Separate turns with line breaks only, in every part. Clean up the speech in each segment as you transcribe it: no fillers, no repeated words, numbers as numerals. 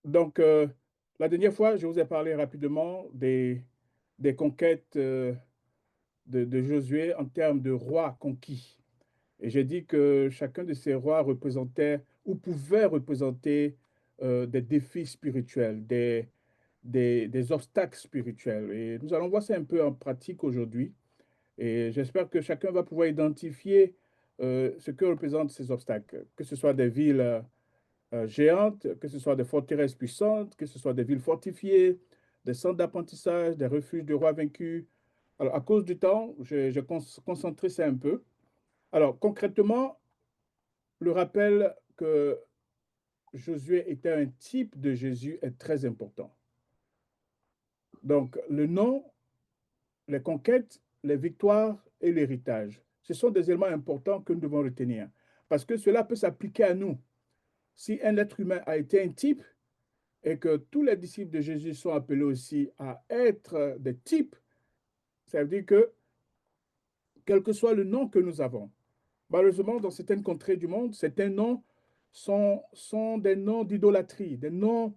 Donc, la dernière fois, je vous ai parlé rapidement des conquêtes de Josué en termes de rois conquis. Et j'ai dit que chacun de ces rois représentait ou pouvait représenter des défis spirituels, des obstacles spirituels. Et nous allons voir ça un peu en pratique aujourd'hui. Et j'espère que chacun va pouvoir identifier ce que représentent ces obstacles, que ce soit des villes géantes, que ce soit des forteresses puissantes, que ce soit des villes fortifiées, des centres d'apprentissage, des refuges de rois vaincus. Alors, à cause du temps, j'ai concentré ça un peu. Alors, concrètement, le rappel que Josué était un type de Jésus est très important. Donc, le nom, les conquêtes, les victoires et l'héritage, ce sont des éléments importants que nous devons retenir parce que cela peut s'appliquer à nous. Si un être humain a été un type, et que tous les disciples de Jésus sont appelés aussi à être des types, ça veut dire que, quel que soit le nom que nous avons, malheureusement, dans certaines contrées du monde, certains noms sont des noms d'idolâtrie, des noms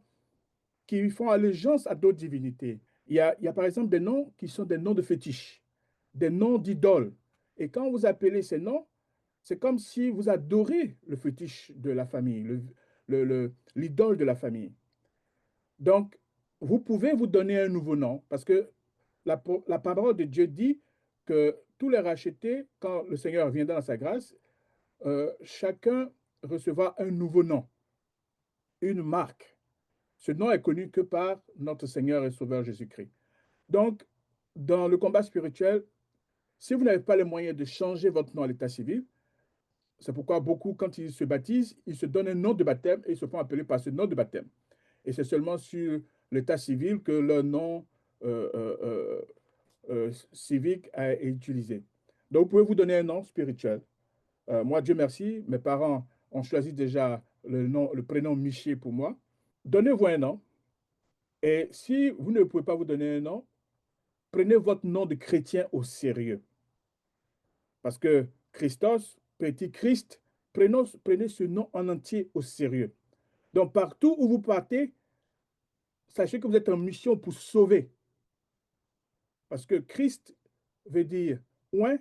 qui font allégeance à d'autres divinités. Il y a par exemple des noms qui sont des noms de fétiches, des noms d'idoles. Et quand vous appelez ces noms, c'est comme si vous adorez le fétiche de la famille, l'idole de la famille. Donc, vous pouvez vous donner un nouveau nom parce que la parole de Dieu dit que tous les rachetés, quand le Seigneur viendra dans sa grâce, chacun recevra un nouveau nom, une marque. Ce nom est connu que par notre Seigneur et Sauveur Jésus-Christ. Donc, dans le combat spirituel, si vous n'avez pas les moyens de changer votre nom à l'état civil, c'est pourquoi beaucoup, quand ils se baptisent, ils se donnent un nom de baptême et ils se font appeler par ce nom de baptême. Et c'est seulement sur l'état civil que leur nom euh, euh, euh, civique est utilisé. Donc, vous pouvez vous donner un nom spirituel. Moi, Dieu merci, mes parents ont choisi déjà le prénom Miché pour moi. Donnez-vous un nom. Et si vous ne pouvez pas vous donner un nom, prenez votre nom de chrétien au sérieux. Parce que Christos, petit Christ, prenez ce nom en entier au sérieux. Donc, partout où vous partez, sachez que vous êtes en mission pour sauver. Parce que Christ veut dire loin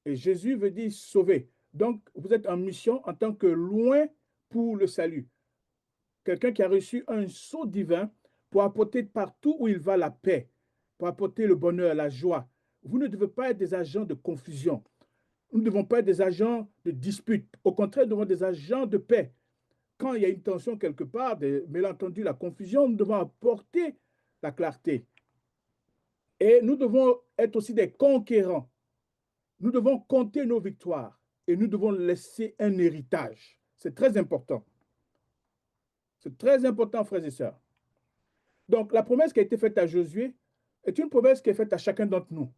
et Jésus veut dire sauver. Donc, vous êtes en mission en tant que loin pour le salut. Quelqu'un qui a reçu un sceau divin pour apporter partout où il va la paix, pour apporter le bonheur, la joie. Vous ne devez pas être des agents de confusion. Nous ne devons pas être des agents de dispute. Au contraire, nous devons être des agents de paix. Quand il y a une tension quelque part, des malentendus, la confusion, nous devons apporter la clarté. Et nous devons être aussi des conquérants. Nous devons compter nos victoires et nous devons laisser un héritage. C'est très important. C'est très important, frères et sœurs. Donc, la promesse qui a été faite à Josué est une promesse qui est faite à chacun d'entre nous.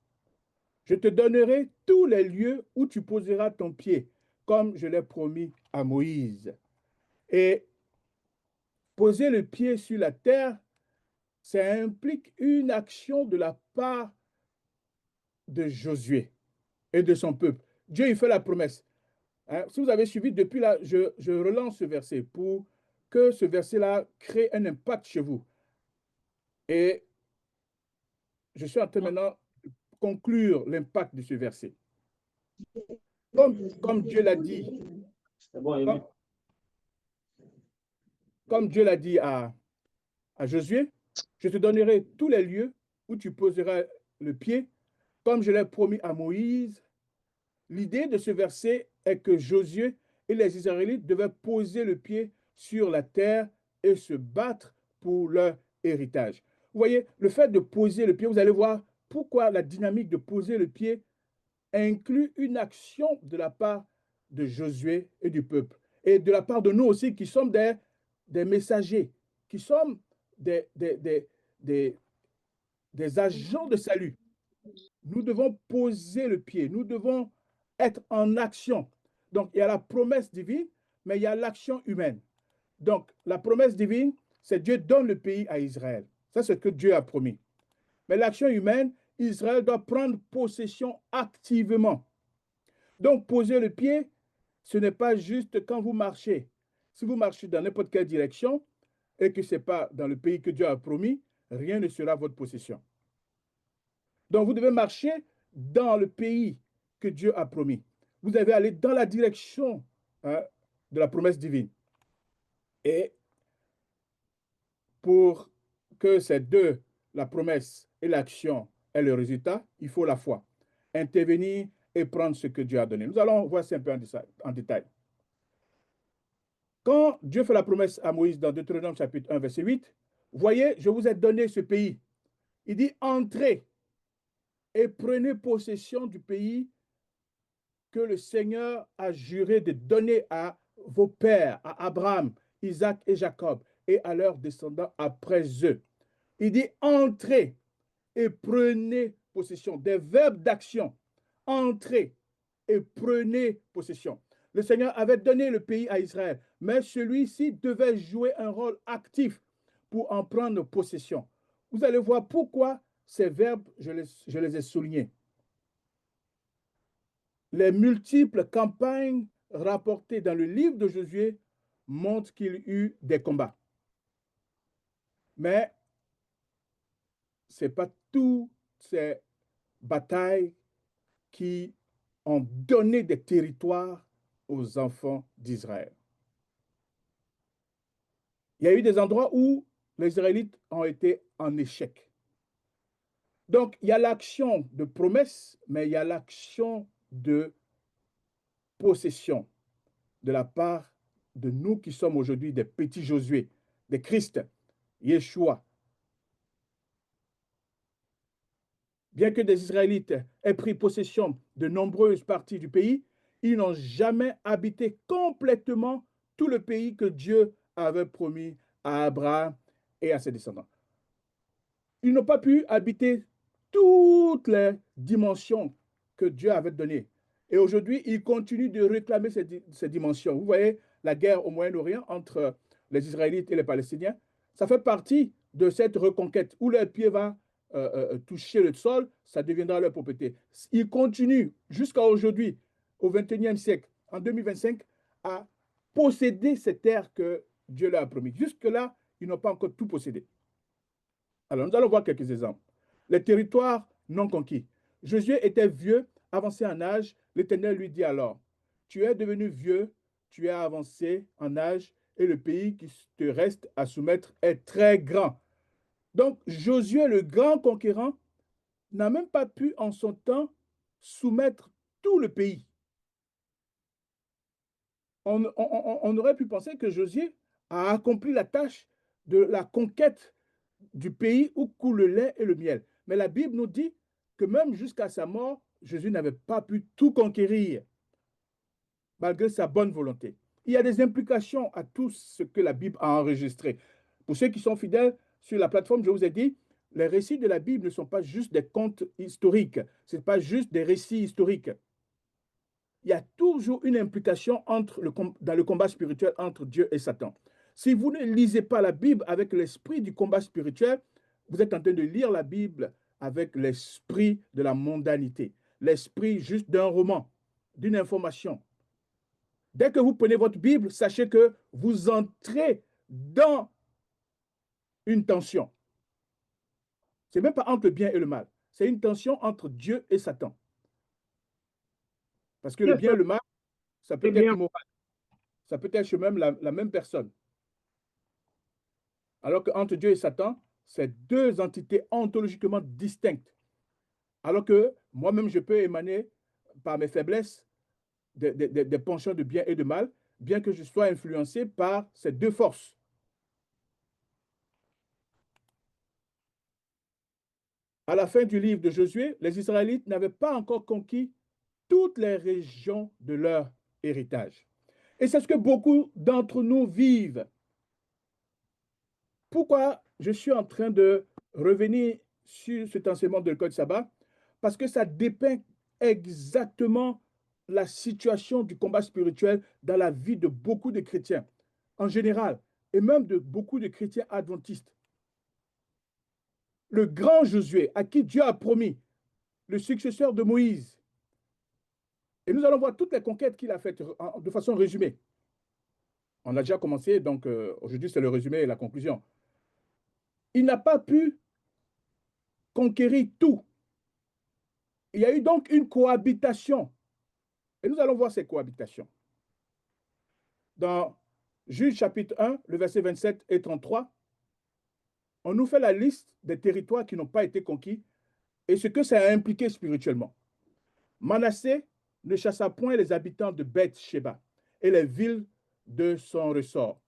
Je te donnerai tous les lieux où tu poseras ton pied, comme je l'ai promis à Moïse. Et poser le pied sur la terre, ça implique une action de la part de Josué et de son peuple. Dieu, il fait la promesse. Hein, si vous avez suivi depuis là, je relance ce verset pour que ce verset-là crée un impact chez vous. Et je suis en train maintenant de conclure l'impact de ce verset. Comme Dieu l'a dit, comme, comme Dieu l'a dit à Josué, je te donnerai tous les lieux où tu poseras le pied, comme je l'ai promis à Moïse. L'idée de ce verset est que Josué et les Israélites devaient poser le pied sur la terre et se battre pour leur héritage. Vous voyez, le fait de poser le pied, vous allez voir pourquoi la dynamique de poser le pied inclut une action de la part de Josué et du peuple, et de la part de nous aussi qui sommes des messagers, qui sommes des, des, des, des, des agents de salut. Nous devons poser le pied, nous devons être en action. Donc, il y a la promesse divine, mais il y a l'action humaine. Donc, la promesse divine, c'est Dieu donne le pays à Israël. Ça, c'est ce que Dieu a promis. Mais l'action humaine, Israël doit prendre possession activement. Donc, poser le pied, ce n'est pas juste quand vous marchez. Si vous marchez dans n'importe quelle direction et que ce n'est pas dans le pays que Dieu a promis, rien ne sera votre possession. Donc, vous devez marcher dans le pays que Dieu a promis. Vous devez aller dans la direction de la promesse divine. Et pour que ces deux, la promesse et l'action, aient le résultat, il faut la foi. Intervenir et prendre ce que Dieu a donné. Nous allons voir ça un peu en détail. Quand Dieu fait la promesse à Moïse dans Deutéronome chapitre 1, verset 8, voyez, je vous ai donné ce pays. Il dit, entrez et prenez possession du pays que le Seigneur a juré de donner à vos pères, à Abraham, Isaac et Jacob, et à leurs descendants après eux. Il dit, entrez et prenez possession. Des verbes d'action. Entrez et prenez possession. Le Seigneur avait donné le pays à Israël, mais celui-ci devait jouer un rôle actif pour en prendre possession. Vous allez voir pourquoi ces verbes, je les ai soulignés. Les multiples campagnes rapportées dans le livre de Josué montrent qu'il y eut des combats. Mais ce n'est pas toutes ces batailles qui ont donné des territoires aux enfants d'Israël. Il y a eu des endroits où les Israélites ont été en échec. Donc, il y a l'action de promesse, mais il y a l'action de possession de la part de nous qui sommes aujourd'hui des petits Josué, des Christ, Yeshua. Bien que des Israélites aient pris possession de nombreuses parties du pays, ils n'ont jamais habité complètement tout le pays que Dieu avait promis à Abraham et à ses descendants. Ils n'ont pas pu habiter toutes les dimensions que Dieu avait données. Et aujourd'hui, ils continuent de réclamer ces dimensions. Vous voyez la guerre au Moyen-Orient entre les Israélites et les Palestiniens. Ça fait partie de cette reconquête où leur pied va toucher le sol, ça deviendra leur propriété. Ils continuent jusqu'à aujourd'hui, au XXIe siècle, en 2025, à posséder ces terres que Dieu leur a promis. Jusque-là, ils n'ont pas encore tout possédé. Alors, nous allons voir quelques exemples. Les territoires non conquis. Josué était vieux, avancé en âge. L'Éternel lui dit alors, tu es devenu vieux, tu es avancé en âge, et le pays qui te reste à soumettre est très grand. Donc, Josué, le grand conquérant, n'a même pas pu en son temps soumettre tout le pays. On aurait pu penser que Josué a accompli la tâche de la conquête du pays où coule le lait et le miel. Mais la Bible nous dit que même jusqu'à sa mort, Jésus n'avait pas pu tout conquérir, malgré sa bonne volonté. Il y a des implications à tout ce que la Bible a enregistré. Pour ceux qui sont fidèles sur la plateforme, je vous ai dit, les récits de la Bible ne sont pas juste des contes historiques, ce n'est pas juste des récits historiques. Il y a toujours une implication dans le combat spirituel entre Dieu et Satan. Si vous ne lisez pas la Bible avec l'esprit du combat spirituel, vous êtes en train de lire la Bible avec l'esprit de la mondanité, l'esprit juste d'un roman, d'une information. Dès que vous prenez votre Bible, sachez que vous entrez dans une tension. Ce n'est même pas entre le bien et le mal. C'est une tension entre Dieu et Satan. Parce que le bien et le mal, ça peut être moral. Ça peut être même la même personne. Alors qu'entre Dieu et Satan, c'est deux entités ontologiquement distinctes. Alors que moi-même, je peux émaner par mes faiblesses des penchants de bien et de mal, bien que je sois influencé par ces deux forces. À la fin du livre de Josué, les Israélites n'avaient pas encore conquis toutes les régions de leur héritage. Et c'est ce que beaucoup d'entre nous vivent. Pourquoi je suis en train de revenir sur cet enseignement de l'école sabbat? Parce que ça dépeint exactement la situation du combat spirituel dans la vie de beaucoup de chrétiens en général, et même de beaucoup de chrétiens adventistes. Le grand Josué, à qui Dieu a promis, le successeur de Moïse, et nous allons voir toutes les conquêtes qu'il a faites de façon résumée. On a déjà commencé, donc aujourd'hui, c'est le résumé et la conclusion. Il n'a pas pu conquérir tout. Il y a eu donc une cohabitation. Et nous allons voir ces cohabitations. Dans Juge chapitre 1, le verset 27 et 33, on nous fait la liste des territoires qui n'ont pas été conquis et ce que ça a impliqué spirituellement. Manassé ne chassa point les habitants de Beth-Sheba et les villes de son ressort,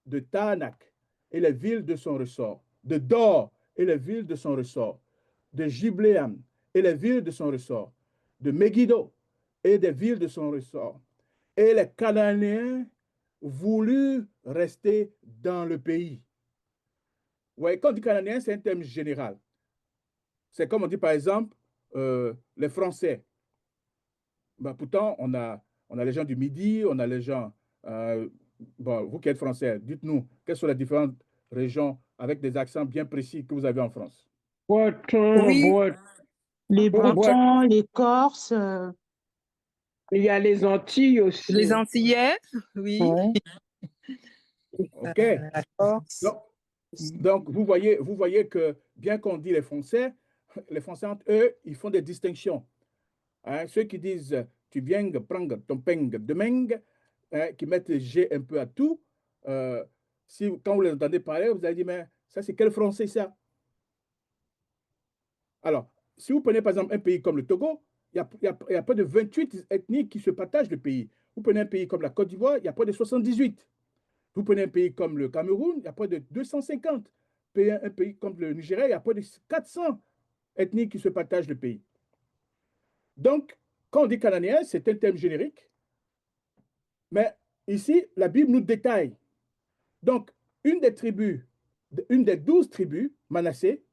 de Tanak et les villes de son ressort, de Dor et les villes de son ressort, de Gibléam et les villes de son ressort, de Megiddo et des villes de son ressort. Et les Cananéens voulurent rester dans le pays. Ouais, quand on dit Cananéen, c'est un terme général. C'est comme on dit par exemple les Français. Ben, pourtant, on a les gens du Midi, on a les gens. Bon, vous qui êtes Français, dites-nous, quelles sont les différentes régions avec des accents bien précis que vous avez en France?
Oui,
Les Bretons, les Corses.
Il y a les Antilles aussi.
Les Antillais, oui.
Ouais. OK.
La Corse.
Donc, vous voyez que bien qu'on dit les Français entre eux, ils font des distinctions. Hein, ceux qui disent tu viens prendre ton peng demain, hein, qui mettent le G un peu à tout, quand vous les entendez parler, vous allez dire, mais ça, c'est quel français ça? Alors, si vous prenez par exemple un pays comme le Togo, il y a près de 28 ethnies qui se partagent le pays. Vous prenez un pays comme la Côte d'Ivoire, il y a près de 78. Vous prenez un pays comme le Cameroun, il y a près de 250. Un pays comme le Nigeria, il y a près de 400 ethnies qui se partagent le pays. Donc, quand on dit cananéen, c'est un terme générique. Mais ici, la Bible nous détaille. Donc, une des 12 tribus, Manassé,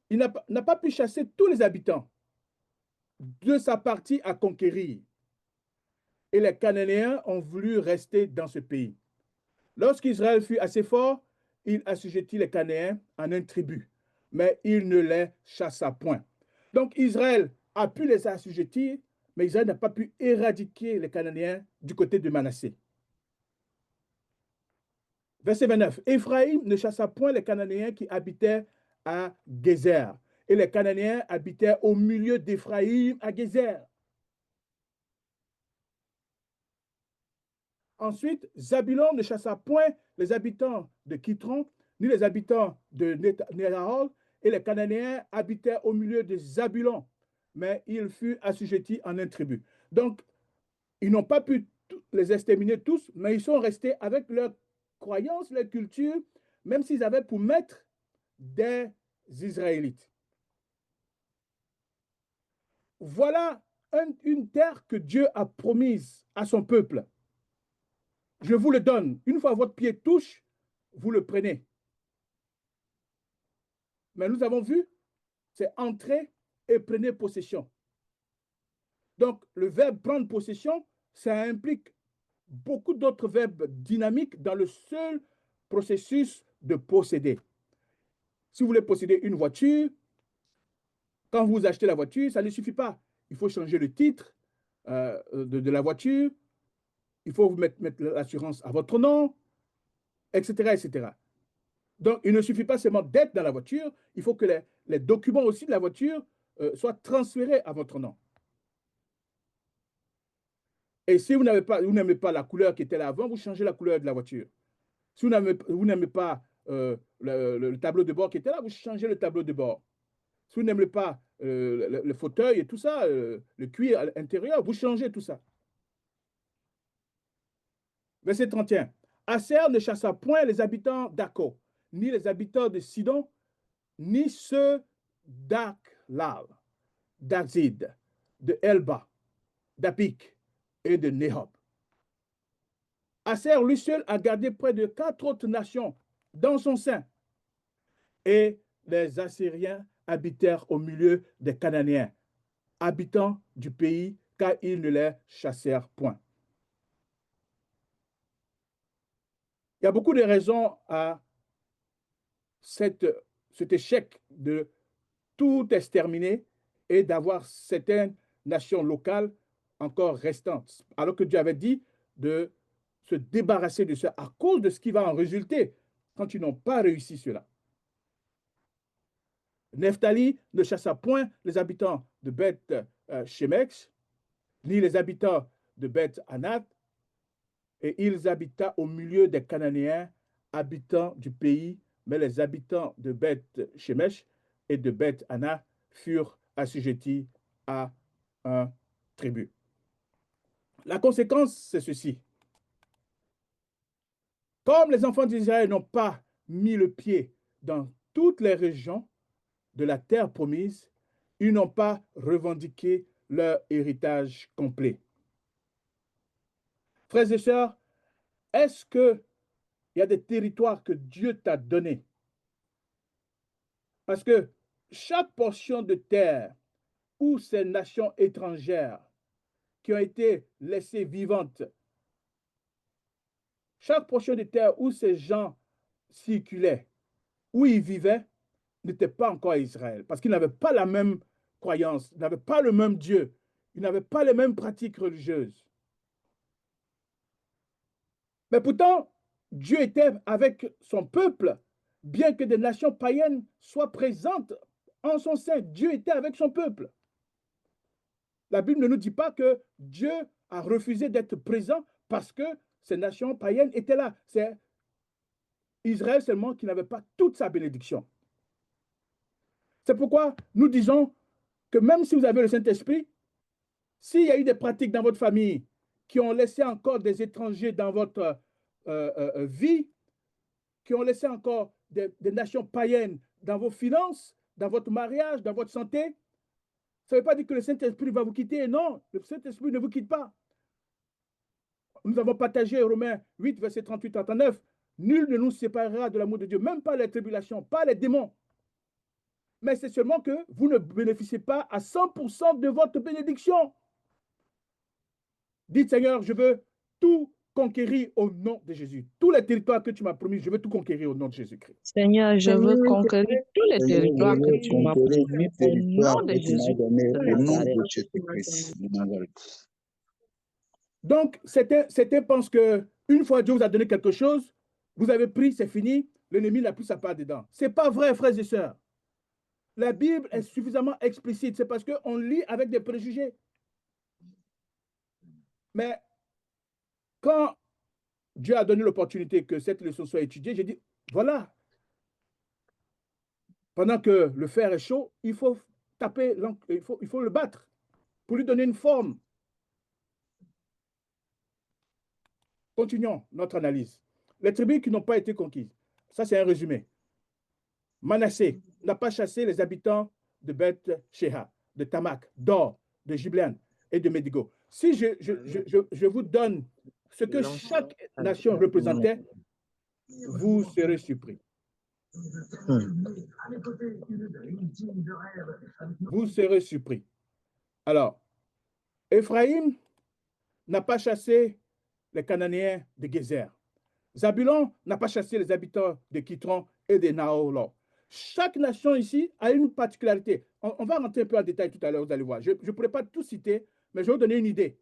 il n'a pas pu chasser tous les habitants de sa partie à conquérir. Et les Cananéens ont voulu rester dans ce pays. Lorsqu'Israël fut assez fort, il assujettit les Cananéens en un tribut, mais il ne les chassa point. Donc Israël a pu les assujettir, mais Israël n'a pas pu éradiquer les Cananéens du côté de Manassé. Verset 29. Éphraïm ne chassa point les Cananéens qui habitaient à Gézer. Et les Cananéens habitaient au milieu d'Éphraïm à Gézer. Ensuite, Zabulon ne chassa point les habitants de Kitron, ni les habitants de Nérahol, et les Cananéens habitaient au milieu de Zabulon, mais il fut assujetti en un tribut. Donc, ils n'ont pas pu les exterminer tous, mais ils sont restés avec leurs croyances, leur culture, même s'ils avaient pour maître des Israélites. Voilà une terre que Dieu a promise à son peuple. Je vous le donne. Une fois votre pied touche, vous le prenez. Mais nous avons vu, c'est entrer et prenez possession. Donc, le verbe prendre possession, ça implique beaucoup d'autres verbes dynamiques dans le seul processus de posséder. Si vous voulez posséder une voiture, quand vous achetez la voiture, ça ne suffit pas. Il faut changer le titre de la voiture, il faut vous mettre l'assurance à votre nom, etc., etc. Donc, il ne suffit pas seulement d'être dans la voiture, il faut que les documents aussi de la voiture soient transférés à votre nom. Et si vous n'aimez pas la couleur qui était là avant, vous changez la couleur de la voiture. Si vous n'aimez pas le tableau de bord qui était là, vous changez le tableau de bord. Si vous n'aimez pas le fauteuil et tout ça, le cuir à l'intérieur, vous changez tout ça. Verset 31. Aser ne chassa point les habitants d'Akko, ni les habitants de Sidon, ni ceux d'Aklal, d'Azid, de Elba, d'Apik et de Nehob. Aser, lui seul, a gardé près de 4 autres nations dans son sein. Et les Assyriens habitèrent au milieu des Cananéens, habitants du pays, car ils ne les chassèrent point. Il y a beaucoup de raisons à cet échec de tout exterminer et d'avoir certaines nations locales encore restantes, alors que Dieu avait dit de se débarrasser de ça à cause de ce qui va en résulter quand ils n'ont pas réussi cela. Nephtali ne chassa point les habitants de Beth Shemesh, ni les habitants de Beth Anath, et ils habitaient au milieu des Cananéens, habitants du pays, mais les habitants de Beth Shemesh et de Beth Anath furent assujettis à un tribut. La conséquence, c'est ceci. Comme les enfants d'Israël n'ont pas mis le pied dans toutes les régions de la terre promise, ils n'ont pas revendiqué leur héritage complet. Frères et sœurs, est-ce qu'il y a des territoires que Dieu t'a donnés? Parce que chaque portion de terre où ces nations étrangères qui ont été laissées vivantes, chaque portion de terre où ces gens circulaient, où ils vivaient, n'était pas encore Israël, parce qu'ils n'avaient pas la même croyance, ils n'avaient pas le même Dieu, ils n'avaient pas les mêmes pratiques religieuses. Mais pourtant, Dieu était avec son peuple, bien que des nations païennes soient présentes en son sein. Dieu était avec son peuple. La Bible ne nous dit pas que Dieu a refusé d'être présent parce que ces nations païennes étaient là. C'est Israël seulement qui n'avait pas toute sa bénédiction. C'est pourquoi nous disons que même si vous avez le Saint-Esprit, s'il y a eu des pratiques dans votre famille qui ont laissé encore des étrangers dans votre vie, qui ont laissé encore des nations païennes dans vos finances, dans votre mariage, dans votre santé, ça ne veut pas dire que le Saint-Esprit va vous quitter. Non, le Saint-Esprit ne vous quitte pas. Nous avons partagé Romains 8, verset 38-39. Nul ne nous séparera de l'amour de Dieu, même pas les tribulations, pas les démons. Mais c'est seulement que vous ne bénéficiez pas à 100% de votre bénédiction. Dites, Seigneur, je veux tout conquérir au nom de Jésus. Tous les territoires que tu m'as promis, je veux tout conquérir au nom de Jésus-Christ.
Seigneur, je veux conquérir tous les territoires que tu m'as promis au nom de Jésus.
Au nom de Jésus-Christ de Nazareth.
Donc, certains pensent qu'une fois Dieu vous a donné quelque chose, vous avez pris, c'est fini, l'ennemi n'a plus sa part dedans. Ce n'est pas vrai, frères et sœurs. La Bible est suffisamment explicite. C'est parce qu'on lit avec des préjugés. Mais quand Dieu a donné l'opportunité que cette leçon soit étudiée, j'ai dit, voilà, pendant que le fer est chaud, il faut taper, il faut le battre pour lui donner une forme. Continuons notre analyse. Les tribus qui n'ont pas été conquises, ça c'est un résumé. Manassé n'a pas chassé les habitants de Beth-Sheha, de Tamak, d'Or, de Gibléan et de Médigo. Si je vous donne ce que chaque nation représentait, vous serez surpris. Vous serez surpris. Alors, Éphraïm n'a pas chassé les Cananéens de Gézer. Zabulon n'a pas chassé les habitants de Kitron et de Naolo. Chaque nation ici a une particularité. On va rentrer un peu en détail tout à l'heure, vous allez voir. Je ne pourrais pas tout citer, mais je vais vous donner une idée.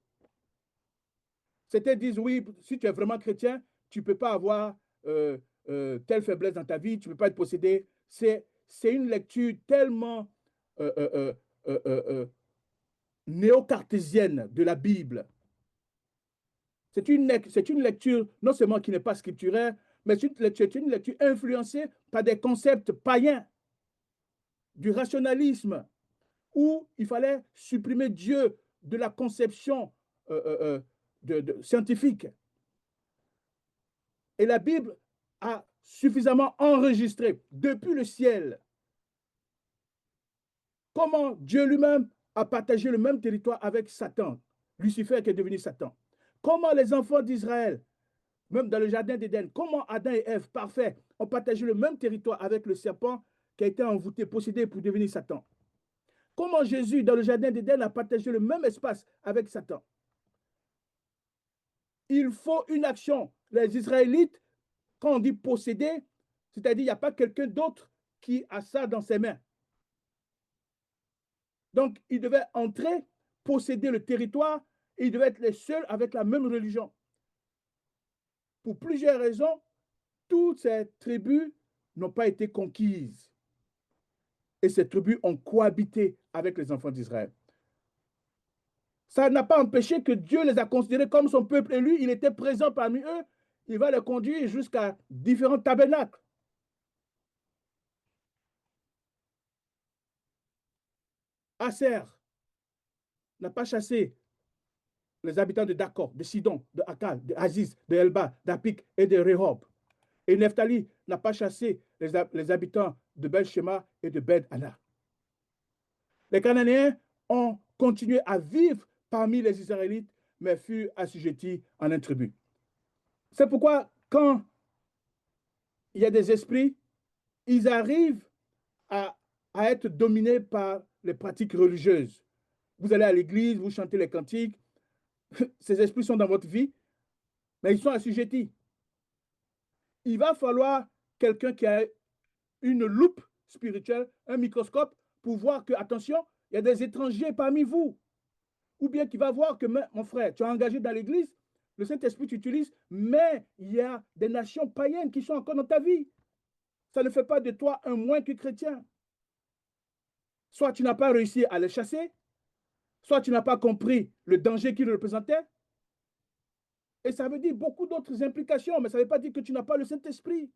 Certains disent, oui, si tu es vraiment chrétien, tu ne peux pas avoir telle faiblesse dans ta vie, tu ne peux pas être possédé. C'est une lecture tellement néo-cartésienne de la Bible. C'est une lecture non seulement qui n'est pas scripturaire, mais c'est une lecture influencée par des concepts païens, du rationalisme, où il fallait supprimer Dieu de la conception scientifique. Et la Bible a suffisamment enregistré depuis le ciel comment Dieu lui-même a partagé le même territoire avec Satan, Lucifer qui est devenu Satan. Comment les enfants d'Israël, même dans le jardin d'Éden, comment Adam et Ève, parfaits, ont partagé le même territoire avec le serpent qui a été envoûté, possédé pour devenir Satan. Comment Jésus, dans le jardin d'Éden, a partagé le même espace avec Satan. Il faut une action. Les Israélites, quand on dit posséder, c'est-à-dire il n'y a pas quelqu'un d'autre qui a ça dans ses mains. Donc, ils devaient entrer, posséder le territoire, et ils devaient être les seuls avec la même religion. pour plusieurs raisons, toutes ces tribus n'ont pas été conquises. Et ces tribus ont cohabité avec les enfants d'Israël. Ça n'a pas empêché que Dieu les a considérés comme son peuple élu. Il était présent parmi eux. Il va les conduire jusqu'à différents tabernacles. Aser n'a pas chassé les habitants de D'accord, de Sidon, de Akal, de Aziz, de Elba, d'Apik et de Rehob. Et Nephtali n'a pas chassé les habitants de Bel-Shema et de Bed-Ana. Les Cananéens ont continué à vivre parmi les Israélites, mais furent assujettis en un tribut. C'est pourquoi, quand il y a des esprits, ils arrivent à être dominés par les pratiques religieuses. Vous allez à l'église, vous chantez les cantiques, ces esprits sont dans votre vie, mais ils sont assujettis. Il va falloir quelqu'un qui a une loupe spirituelle, un microscope, pour voir que, attention, il y a des étrangers parmi vous. Ou bien qui va voir que, mon frère, tu es engagé dans l'église, le Saint-Esprit t'utilise, mais il y a des nations païennes qui sont encore dans ta vie. Ça ne fait pas de toi un moins que chrétien. Soit tu n'as pas réussi à les chasser, soit tu n'as pas compris le danger qu'ils représentaient. Et ça veut dire beaucoup d'autres implications, mais ça ne veut pas dire que tu n'as pas le Saint-Esprit.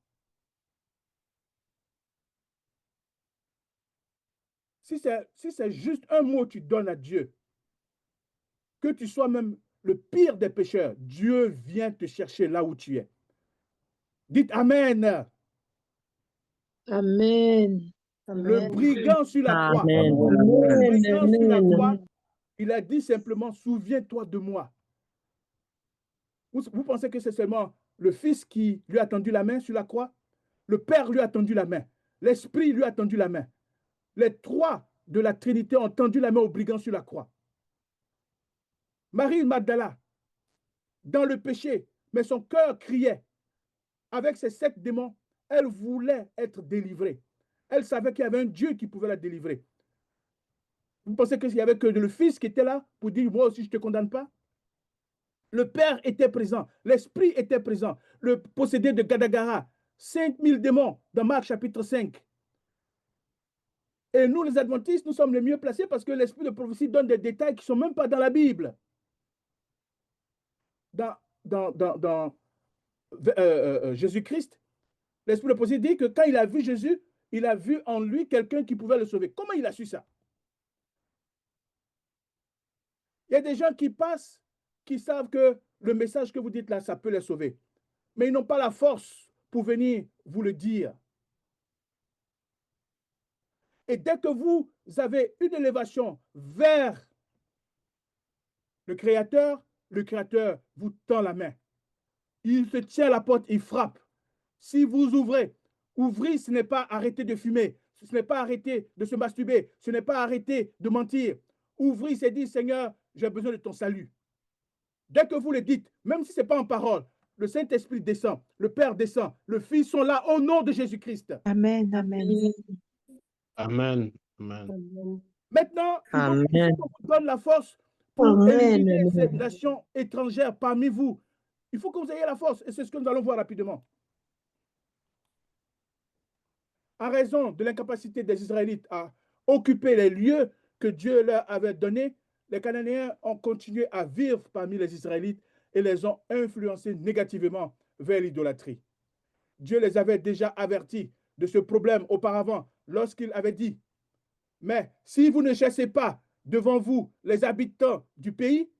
Si c'est juste un mot que tu donnes à Dieu, que tu sois même le pire des pécheurs, Dieu vient te chercher là où tu es. Dites Amen.
Amen.
Le brigand sur la croix,
Amen.
le brigand sur la croix, il a dit simplement, souviens-toi de moi. Vous pensez que c'est seulement le Fils qui lui a tendu la main sur la croix? Le Père lui a tendu la main. L'Esprit lui a tendu la main. Les trois de la Trinité ont tendu la main au brigand sur la croix. Marie Magdala, dans le péché, mais son cœur criait. Avec ses 7 démons, elle voulait être délivrée. Elle savait qu'il y avait un Dieu qui pouvait la délivrer. Vous pensez qu'il n'y avait que le Fils qui était là pour dire, moi aussi, je ne te condamne pas? Le Père était présent, l'Esprit était présent, le possédé de Gadagara, 5000 démons dans Marc chapitre 5. Et nous, les adventistes, nous sommes les mieux placés parce que l'Esprit de prophétie donne des détails qui ne sont même pas dans la Bible. Dans Jésus-Christ, l'Esprit de prophétie dit que quand il a vu Jésus, il a vu en lui quelqu'un qui pouvait le sauver. Comment il a su ça? Il y a des gens qui passent, qui savent que le message que vous dites là, ça peut les sauver. Mais ils n'ont pas la force pour venir vous le dire. Et dès que vous avez une élévation vers le Créateur vous tend la main. Il se tient à la porte, il frappe. Si vous ouvrez, ouvrir, ce n'est pas arrêter de fumer, ce n'est pas arrêter de se masturber, ce n'est pas arrêter de mentir. Ouvrir, c'est dire, Seigneur, j'ai besoin de ton salut. Dès que vous le dites, même si ce n'est pas en parole, le Saint-Esprit descend, le Père descend, le Fils sont là au nom de Jésus-Christ.
Amen. Amen.
Amen. Amen.
Maintenant, il faut qu'on vous donne la force pour éliminer ces nations étrangères parmi vous. Il faut que vous ayez la force, et c'est ce que nous allons voir rapidement. En raison de l'incapacité des Israélites à occuper les lieux que Dieu leur avait donnés, les Cananéens ont continué à vivre parmi les Israélites et les ont influencés négativement vers l'idolâtrie. Dieu les avait déjà avertis de ce problème auparavant lorsqu'il avait dit, mais si vous ne chassez pas devant vous les habitants du pays,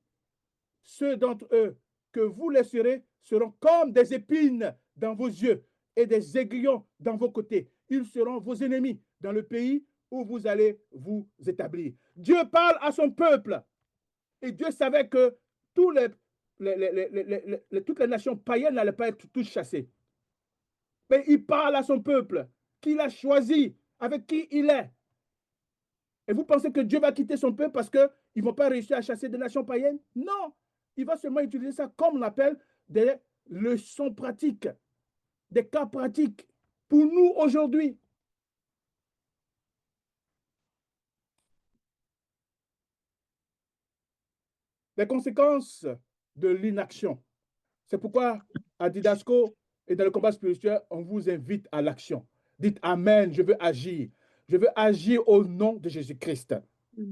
ceux d'entre eux que vous laisserez seront comme des épines dans vos yeux et des aiguillons dans vos côtés. Ils seront vos ennemis dans le pays où vous allez vous établir. Dieu parle à son peuple. Et Dieu savait que toutes les nations païennes n'allaient pas être toutes chassées. Mais il parle à son peuple, qu'il a choisi, avec qui il est. Et vous pensez que Dieu va quitter son peuple parce qu'ils ne vont pas réussir à chasser des nations païennes? Non, il va seulement utiliser ça comme on appelle des leçons pratiques, des cas pratiques pour nous aujourd'hui. Les conséquences de l'inaction. C'est pourquoi à Didasco et dans le combat spirituel, on vous invite à l'action. Dites Amen, je veux agir. Je veux agir au nom de Jésus-Christ.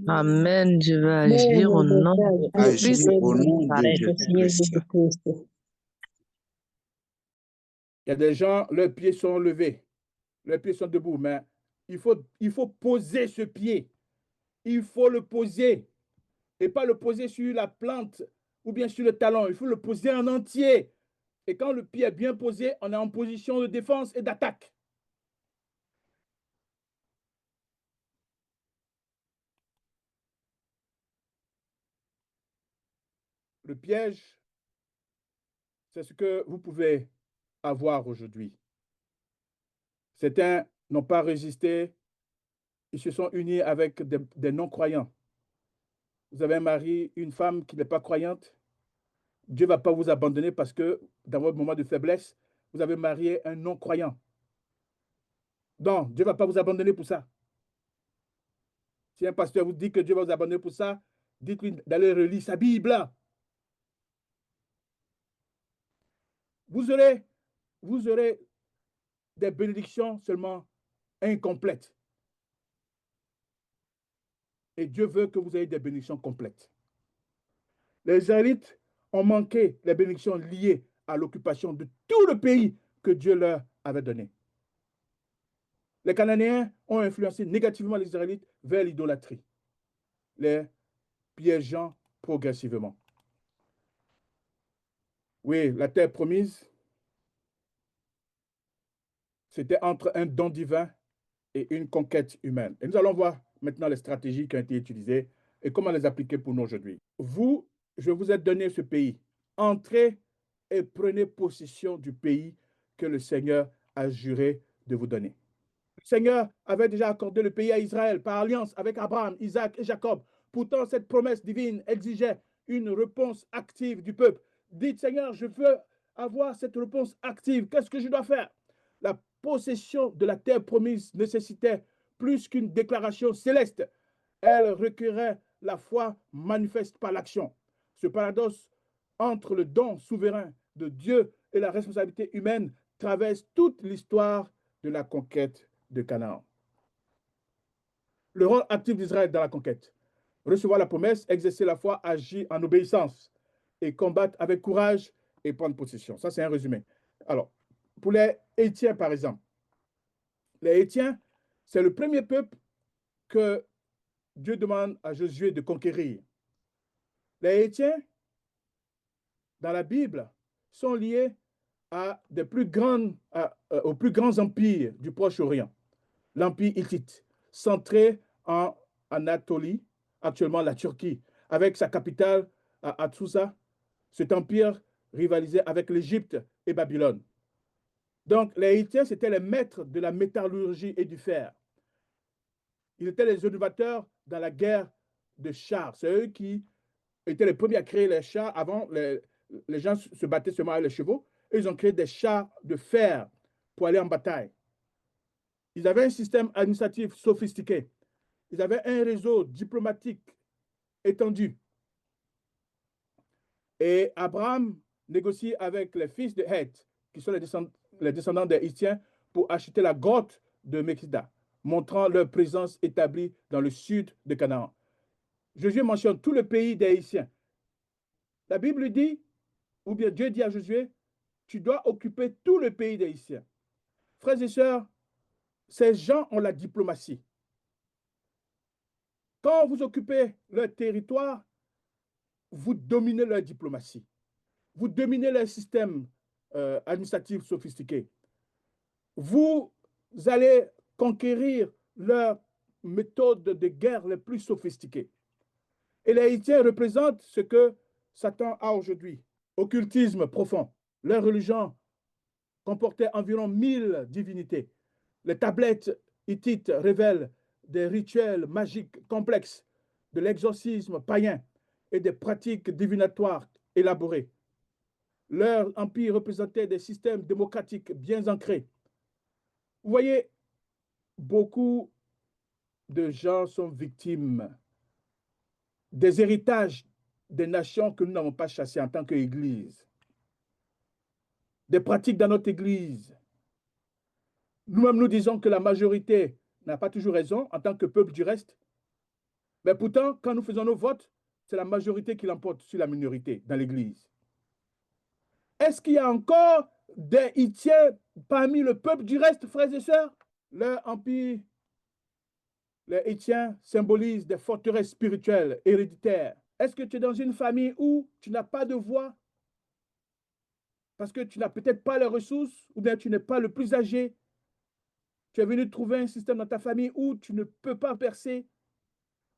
Amen. Je veux agir au nom de
Agir
Jésus.
au nom de
Amen.
Jésus-Christ.
Il y a des gens, leurs pieds sont levés, leurs pieds sont debout, mais il faut poser ce pied. Il faut le poser et pas le poser sur la plante ou bien sur le talon. Il faut le poser en entier. Et quand le pied est bien posé, on est en position de défense et d'attaque. Le piège, c'est ce que vous pouvez avoir aujourd'hui. Certains n'ont pas résisté, ils se sont unis avec des non-croyants. Vous avez un mari, une femme qui n'est pas croyante, Dieu ne va pas vous abandonner parce que dans votre moment de faiblesse, vous avez marié un non-croyant. Donc, Dieu ne va pas vous abandonner pour ça. Si un pasteur vous dit que Dieu va vous abandonner pour ça, dites-lui d'aller relire sa Bible. Vous aurez des bénédictions seulement incomplètes. Et Dieu veut que vous ayez des bénédictions complètes. Les Israélites ont manqué les bénédictions liées à l'occupation de tout le pays que Dieu leur avait donné. Les Cananéens ont influencé négativement les Israélites vers l'idolâtrie, les piégeant progressivement. Oui, la terre promise, c'était entre un don divin et une conquête humaine. Et nous allons voir maintenant les stratégies qui ont été utilisées et comment les appliquer pour nous aujourd'hui. Vous, je vous ai donné ce pays. Entrez et prenez possession du pays que le Seigneur a juré de vous donner. Le Seigneur avait déjà accordé le pays à Israël par alliance avec Abraham, Isaac et Jacob. Pourtant, cette promesse divine exigeait une réponse active du peuple. Dites, Seigneur, je veux avoir cette réponse active. Qu'est-ce que je dois faire? La possession de la terre promise nécessitait plus qu'une déclaration céleste. Elle requérait la foi manifeste par l'action. Ce paradoxe entre le don souverain de Dieu et la responsabilité humaine traverse toute l'histoire de la conquête de Canaan. Le rôle actif d'Israël dans la conquête: recevoir la promesse, exercer la foi, agir en obéissance et combattre avec courage et prendre possession. Ça, c'est un résumé. Alors, pour les Hétiens, par exemple, les Hétiens, c'est le premier peuple que Dieu demande à Josué de conquérir. Les Hétiens, dans la Bible, sont liés aux plus grands empires du Proche-Orient. L'empire hittite, centré en Anatolie, actuellement la Turquie, avec sa capitale à Hattusa. Cet empire rivalisait avec l'Égypte et Babylone. Donc, les Hittiens, c'étaient les maîtres de la métallurgie et du fer. Ils étaient les innovateurs dans la guerre de chars. C'est eux qui étaient les premiers à créer les chars. Avant, les gens se battaient seulement avec les chevaux. Et ils ont créé des chars de fer pour aller en bataille. Ils avaient un système administratif sophistiqué. Ils avaient un réseau diplomatique étendu. Et Abraham négocie avec les fils de Heth, qui sont les descendants des Hittiens, pour acheter la grotte de Mekida, montrant leur présence établie dans le sud de Canaan. Josué mentionne tout le pays des Hittiens. La Bible dit, ou bien Dieu dit à Josué, tu dois occuper tout le pays des Hittiens. Frères et sœurs, ces gens ont la diplomatie. Quand vous occupez leur territoire, vous dominez leur diplomatie. Vous dominez leur système administratif sophistiqué. Vous allez conquérir leurs méthodes de guerre les plus sophistiquées. Et les Hittiens représentent ce que Satan a aujourd'hui: occultisme profond. Leur religion comportait environ 1000 divinités. Les tablettes hittites révèlent des rituels magiques complexes, de l'exorcisme païen et des pratiques divinatoires élaborées. Leur empire représentait des systèmes démocratiques bien ancrés. Vous voyez, beaucoup de gens sont victimes des héritages des nations que nous n'avons pas chassées en tant qu'Église. des pratiques dans notre Église. Nous-mêmes, nous disons que la majorité n'a pas toujours raison en tant que peuple du reste. Mais pourtant, quand nous faisons nos votes, c'est la majorité qui l'emporte sur la minorité dans l'Église. Est-ce qu'il y a encore des Hittiens parmi le peuple du reste, frères et sœurs? Leur empire, les Hittiens symbolisent des forteresses spirituelles héréditaires. Est-ce que tu es dans une famille où tu n'as pas de voix parce que tu n'as peut-être pas les ressources ou bien tu n'es pas le plus âgé? Tu es venu trouver un système dans ta famille où tu ne peux pas percer,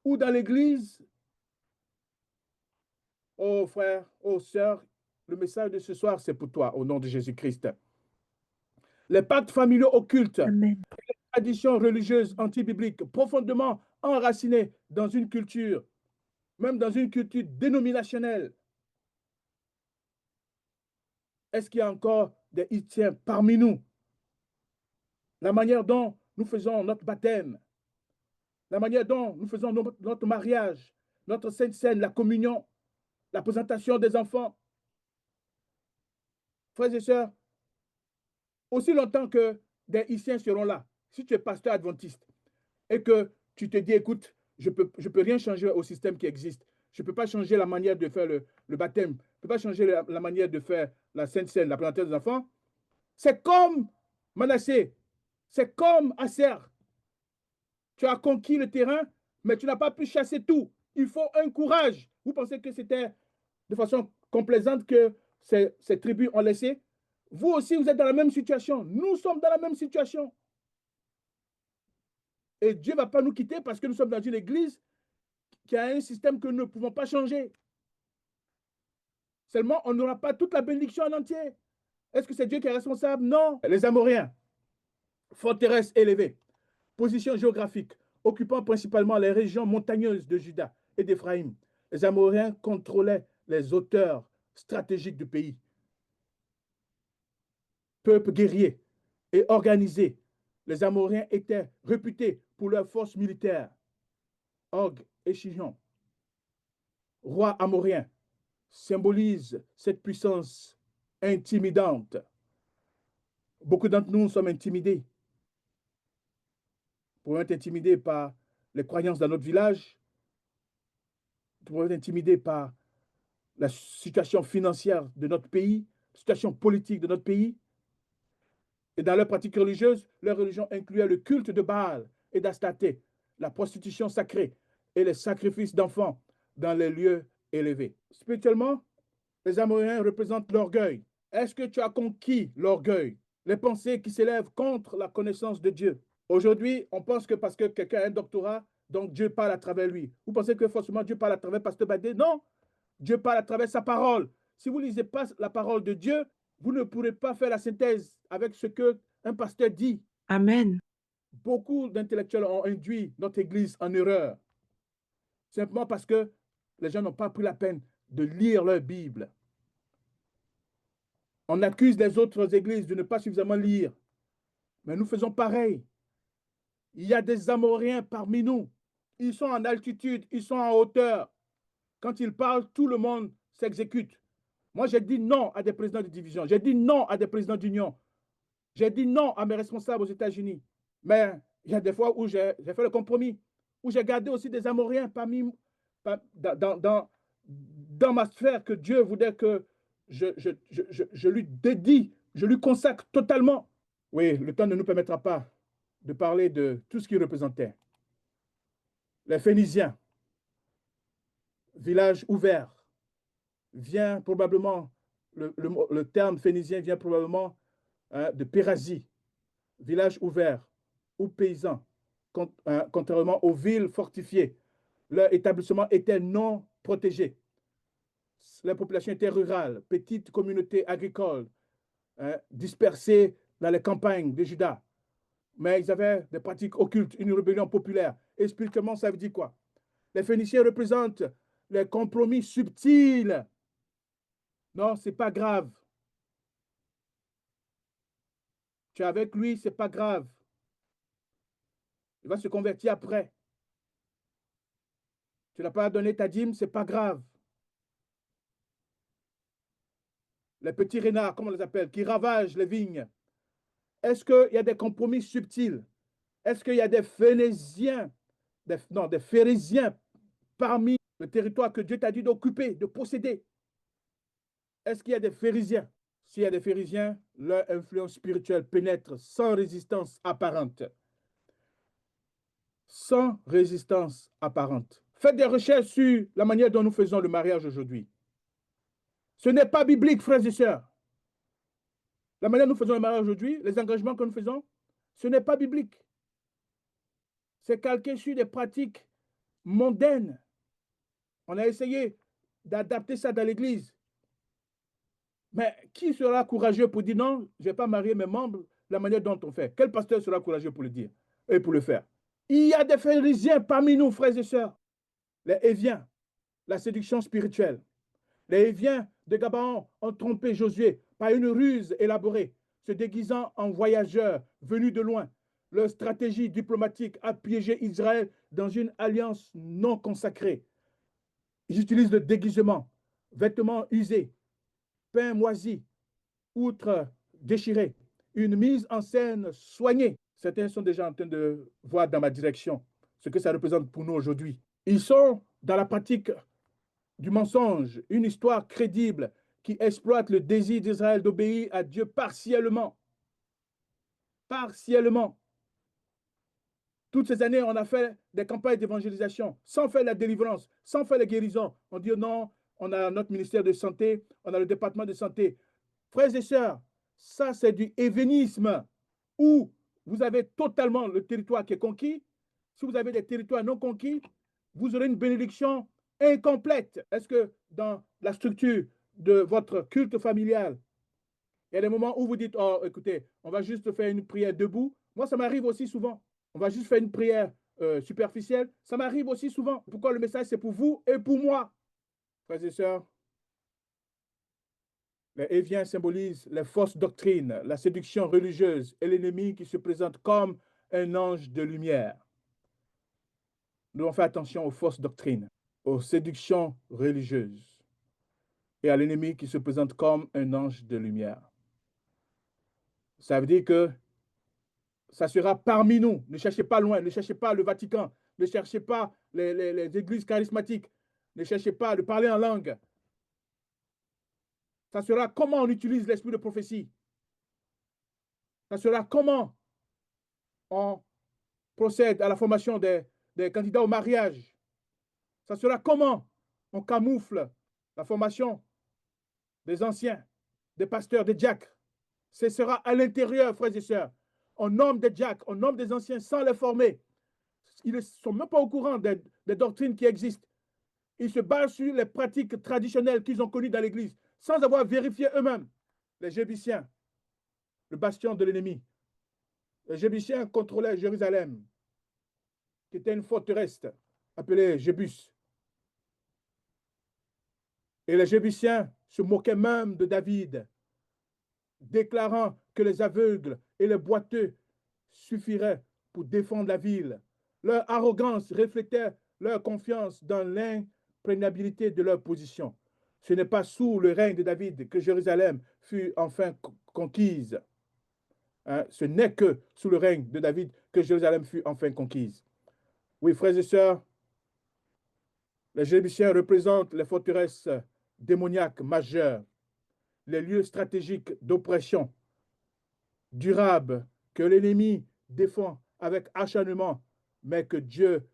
ou dans l'église. Oh frère, oh sœur, le message de ce soir, c'est pour toi, au nom de Jésus-Christ. Les pactes familiaux occultes,
Amen.
les traditions religieuses anti-bibliques profondément enracinées dans une culture, même dans une culture dénominationnelle. Est-ce qu'il y a encore des Hittiens parmi nous? La manière dont nous faisons notre baptême, la manière dont nous faisons notre mariage, notre sainte scène, la communion, la présentation des enfants. Frères et sœurs, aussi longtemps que des Haïtiens seront là, si tu es pasteur adventiste et que tu te dis, écoute, je peux rien changer au système qui existe. Je ne peux pas changer la manière de faire le baptême. Je ne peux pas changer la manière de faire la sainte scène, la présentation des enfants. C'est comme Manassé, c'est comme Asser. Tu as conquis le terrain, mais tu n'as pas pu chasser tout. Il faut un courage. Vous pensez que c'était de façon complaisante que ces tribus ont laissé? Vous aussi, vous êtes dans la même situation. Nous sommes dans la même situation. Et Dieu ne va pas nous quitter parce que nous sommes dans une église qui a un système que nous ne pouvons pas changer. Seulement, on n'aura pas toute la bénédiction en entier. Est-ce que c'est Dieu qui est responsable? Non. Les Amoréens, forteresses élevées, position géographique, occupant principalement les régions montagneuses de Juda et d'Éphraïm. Les Amoréens contrôlaient les hauteurs stratégiques du pays. Peuple guerrier et organisé, les Amoréens étaient réputés pour leurs forces militaires. Og et Shijon, roi amorien, symbolise cette puissance intimidante. Beaucoup d'entre nous sommes intimidés. Nous pouvons être intimidés par les croyances dans notre village. Nous pouvons être intimidés par la situation financière de notre pays, la situation politique de notre pays. Et dans leur pratique religieuse, leur religion incluait le culte de Baal et d'Astaté, la prostitution sacrée et les sacrifices d'enfants dans les lieux élevés. Spirituellement, les Amoréens représentent l'orgueil. Est-ce que tu as conquis l'orgueil, les pensées qui s'élèvent contre la connaissance de Dieu? Aujourd'hui, on pense que parce que quelqu'un a un doctorat, donc Dieu parle à travers lui. Vous pensez que forcément Dieu parle à travers Pasteur Badé? Non, Dieu parle à travers sa parole. Si vous ne lisez pas la parole de Dieu, vous ne pourrez pas faire la synthèse avec ce qu'un pasteur dit.
Amen.
Beaucoup d'intellectuels ont induit notre Église en erreur, simplement parce que les gens n'ont pas pris la peine de lire leur Bible. On accuse les autres églises de ne pas suffisamment lire, mais nous faisons pareil. Il y a des Amoréens parmi nous. Ils sont en altitude, ils sont en hauteur. Quand ils parlent, tout le monde s'exécute. Moi, j'ai dit non à des présidents de division. J'ai dit non à des présidents d'union. J'ai dit non à mes responsables aux États-Unis. Mais il y a des fois où j'ai fait le compromis, où j'ai gardé aussi des Amoréens dans ma sphère que Dieu voulait que je lui dédie, je lui consacre totalement. Oui, le temps ne nous permettra pas de parler de tout ce qu'il représentait. Les Phéniciens, village ouvert, vient probablement, le terme phénicien vient probablement de Pérasie, village ouvert ou paysan, contrairement aux villes fortifiées. Leur établissement était non protégé. La population était rurale, petite communauté agricole, dispersée dans les campagnes de Juda. Mais ils avaient des pratiques occultes, une rébellion populaire. Et spirituellement, ça veut dire quoi? Les Phéniciens représentent les compromis subtils. Non, ce n'est pas grave. Tu es avec lui, ce n'est pas grave. Il va se convertir après. Tu n'as pas donné ta dîme, ce n'est pas grave. les petits renards, comme on les appelle, qui ravagent les vignes? Est-ce qu'il y a des compromis subtils? Est-ce qu'il y a des Phénésiens, des Phérésiens parmi le territoire que Dieu t'a dit d'occuper, de posséder? Est-ce qu'il y a des Phérésiens? S'il y a des Phérésiens, leur influence spirituelle pénètre sans résistance apparente. Sans résistance apparente. Faites des recherches sur la manière dont nous faisons le mariage aujourd'hui. Ce n'est pas biblique, frères et sœurs. La manière dont nous faisons le mariage aujourd'hui, les engagements que nous faisons, ce n'est pas biblique. C'est calqué sur des pratiques mondaines. On a essayé d'adapter ça dans l'Église. Mais qui sera courageux pour dire non, je ne vais pas marier mes membres de la manière dont on fait? Quel pasteur sera courageux pour le dire et pour le faire? Il y a des pharisiens parmi nous, frères et sœurs. Les Éviens, la séduction spirituelle. Les Éviens de Gabaon ont trompé Josué par une ruse élaborée, se déguisant en voyageurs venus de loin. Leur stratégie diplomatique a piégé Israël dans une alliance non consacrée. Ils utilisent le déguisement, vêtements usés, pain moisi, outre déchirées, une mise en scène soignée. Certains sont déjà en train de voir dans ma direction ce que ça représente pour nous aujourd'hui. Ils sont dans la pratique du mensonge, une histoire crédible qui exploite le désir d'Israël d'obéir à Dieu partiellement. Partiellement. Toutes ces années, on a fait des campagnes d'évangélisation sans faire la délivrance, sans faire la guérison. On dit non, on a notre ministère de santé, on a le département de santé. Frères et sœurs, ça c'est du événisme où vous avez totalement le territoire qui est conquis. Si vous avez des territoires non conquis, vous aurez une bénédiction incomplète. Est-ce que dans la structure de votre culte familial, il y a des moments où vous dites, oh, écoutez, on va juste faire une prière debout. Moi, ça m'arrive aussi souvent. On va juste faire une prière superficielle. Ça m'arrive aussi souvent. Pourquoi le message, c'est pour vous et pour moi? Frères et sœurs, les Éviens symbolisent les fausses doctrines, la séduction religieuse et l'ennemi qui se présente comme un ange de lumière. Nous devons faire attention aux fausses doctrines, aux séductions religieuses et à l'ennemi qui se présente comme un ange de lumière. Ça veut dire que ça sera parmi nous. Ne cherchez pas loin, ne cherchez pas le Vatican, ne cherchez pas les églises charismatiques, ne cherchez pas de parler en langue. Ça sera comment on utilise l'esprit de prophétie. Ça sera comment on procède à la formation des candidats au mariage. Ça sera comment on camoufle la formation des anciens, des pasteurs, des diacres. Ce sera à l'intérieur, frères et sœurs. On nomme des diacres, on nomme des anciens sans les former. Ils ne sont même pas au courant des doctrines qui existent. Ils se basent sur les pratiques traditionnelles qu'ils ont connues dans l'Église, sans avoir vérifié eux-mêmes. Les Jébusiens, le bastion de l'ennemi. Les Jébusiens contrôlaient Jérusalem, qui était une forteresse appelée Jébus. Et les Jébusiens se moquaient même de David, déclarant que les aveugles et les boiteux suffiraient pour défendre la ville. Leur arrogance reflétait leur confiance dans l'imprégnabilité de leur position. Ce n'est pas sous le règne de David que Jérusalem fut enfin conquise. Hein? Ce n'est que sous le règne de David que Jérusalem fut enfin conquise. Oui, frères et sœurs, les Jébusiens représentent les forteresses démoniaques majeures, les lieux stratégiques d'oppression durable que l'ennemi défend avec acharnement, mais que Dieu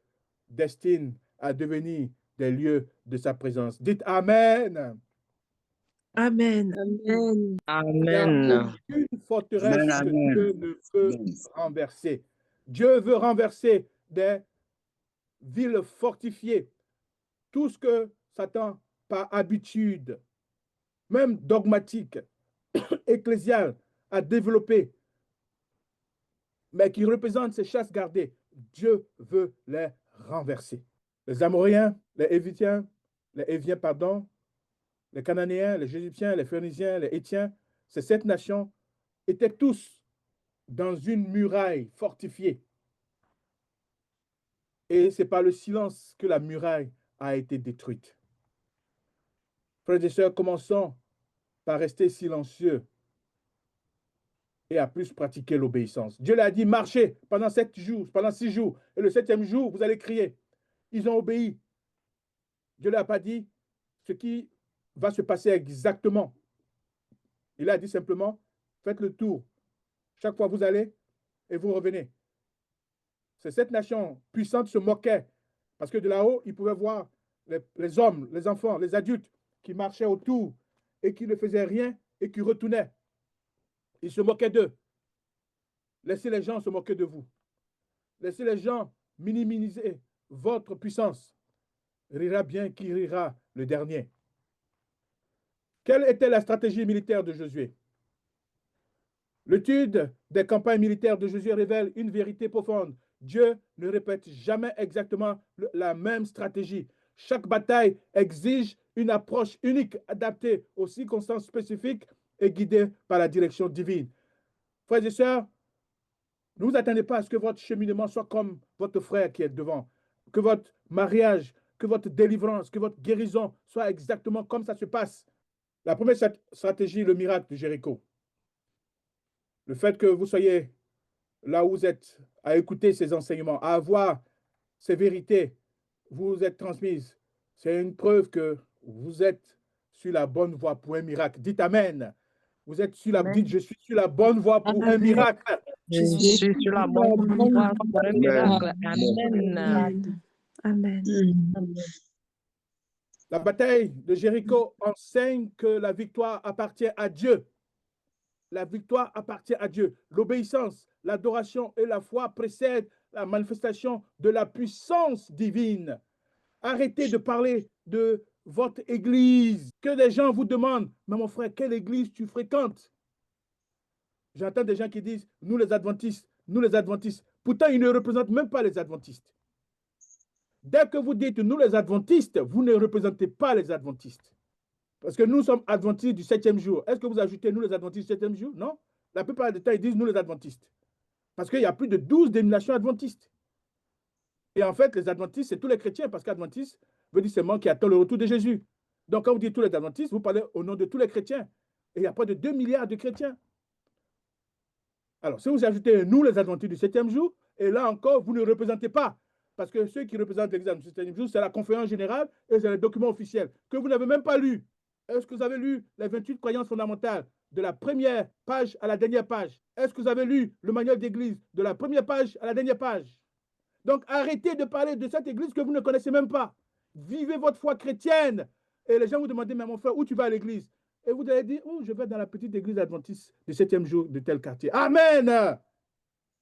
destine à devenir des lieux de sa présence. Dites Amen.
Amen.
Amen.
Il n'y a
Amen.
aucune forteresse
Amen,
que
amen.
Dieu ne peut renverser. Dieu veut renverser des villes fortifiées. Tout ce que Satan, par habitude, même dogmatique, ecclésiale, a développé, mais qui représentent ces chasses gardées, Dieu veut les renverser. Les Amoréens, les Éviens, pardon, les Cananéens, les Égyptiens, les Phéniciens, les Hétiens, ces 7 nations étaient tous dans une muraille fortifiée. Et c'est par le silence que la muraille a été détruite. Frères et sœurs, commençons par rester silencieux et à plus pratiquer l'obéissance. Dieu leur a dit, marchez pendant 7 jours, pendant 6 jours, et le 7e jour, vous allez crier. Ils ont obéi. Dieu ne leur a pas dit ce qui va se passer exactement. Il a dit simplement, faites le tour. Chaque fois, vous allez et vous revenez. Cette nation puissante se moquait parce que de là-haut, ils pouvaient voir les hommes, les enfants, les adultes qui marchaient autour et qui ne faisaient rien et qui retournaient. Ils se moquaient d'eux. Laissez les gens se moquer de vous. Laissez les gens minimiser votre puissance. Rira bien qui rira le dernier. Quelle était la stratégie militaire de Josué? L'étude des campagnes militaires de Josué révèle une vérité profonde. Dieu ne répète jamais exactement la même stratégie. Chaque bataille exige une approche unique, adaptée aux circonstances spécifiques et guidée par la direction divine. Frères et sœurs, ne vous attendez pas à ce que votre cheminement soit comme votre frère qui est devant, que votre mariage, que votre délivrance, que votre guérison soit exactement comme ça se passe. La première stratégie, le miracle de Jéricho. Le fait que vous soyez là où vous êtes, à écouter ces enseignements, à avoir ces vérités, vous êtes transmises, c'est une preuve que vous êtes sur la bonne voie pour un miracle. Dites Amen. Vous êtes sur la, dites, je suis sur la bonne voie pour un miracle.
Je suis sur la bonne voie pour un miracle. Amen.
Amen.
La bataille de Jéricho enseigne que la victoire appartient à Dieu. La victoire appartient à Dieu. L'obéissance, l'adoration et la foi précèdent la manifestation de la puissance divine. Arrêtez de parler de votre église. Que des gens vous demandent, mais mon frère, quelle église tu fréquentes? J'entends des gens qui disent, nous les adventistes, nous les adventistes. Pourtant, ils ne représentent même pas les adventistes. Dès que vous dites nous les adventistes, vous ne représentez pas les adventistes. Parce que nous sommes adventistes du 7e jour. Est-ce que vous ajoutez nous les adventistes du 7e jour? Non. La plupart du temps, ils disent nous les adventistes. Parce qu'il y a plus de 12 dénominations adventistes. Et en fait, les adventistes, c'est tous les chrétiens, parce qu'adventiste veut dire seulement qui attend le retour de Jésus. Donc, quand vous dites tous les adventistes, vous parlez au nom de tous les chrétiens. Et il y a pas de 2 milliards de chrétiens. Alors, si vous ajoutez nous les adventistes du 7e jour, et là encore, vous ne représentez pas. Parce que ceux qui représentent l'Église du 7e jour, c'est la conférence générale et c'est les documents officiels que vous n'avez même pas lus. Est-ce que vous avez lu les 28 croyances fondamentales de la première page à la dernière page? Est-ce que vous avez lu le manuel d'église de la première page à la dernière page? Donc, arrêtez de parler de cette église que vous ne connaissez même pas. Vivez votre foi chrétienne. Et les gens vous demandent, mais mon frère, où tu vas à l'église? Et vous allez dire, oh, je vais dans la petite église adventiste du 7e jour de tel quartier. Amen.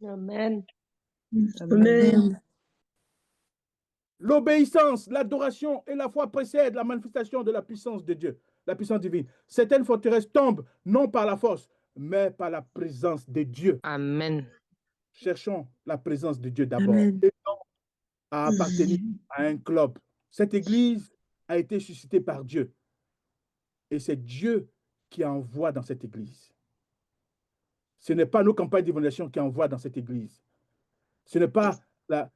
Amen.
Amen.
L'obéissance, l'adoration et la foi précèdent la manifestation de la puissance de Dieu, la puissance divine. Certaines forteresses tombent non par la force, mais par la présence de Dieu.
Amen.
Cherchons la présence de Dieu d'abord
Amen.
et non à appartenir à un club. Cette église a été suscitée par Dieu. Et c'est Dieu qui envoie dans cette église. Ce n'est pas nos campagnes d'évaluation qui envoient dans cette église. Ce n'est pas comment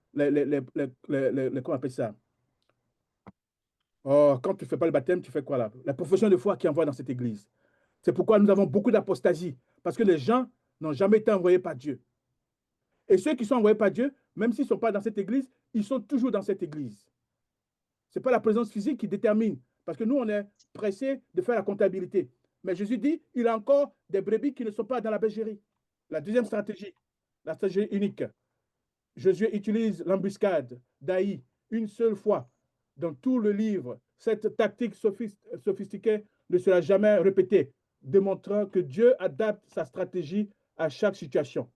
on appelle ça? Oh, quand tu ne fais pas le baptême, tu fais quoi là? La profession de foi qui envoie dans cette église. C'est pourquoi nous avons beaucoup d'apostasie. Parce que les gens n'ont jamais été envoyés par Dieu. Et ceux qui sont envoyés par Dieu, même s'ils ne sont pas dans cette église, ils sont toujours dans cette église. Ce n'est pas la présence physique qui détermine. Parce que nous, on est pressés de faire la comptabilité. Mais Jésus dit, il y a encore des brebis qui ne sont pas dans la bergerie. La deuxième stratégie, la stratégie unique. Jésus utilise l'embuscade d'Aïe une seule fois dans tout le livre. Cette tactique sophistiquée ne sera jamais répétée, démontrant que Dieu adapte sa stratégie à chaque situation.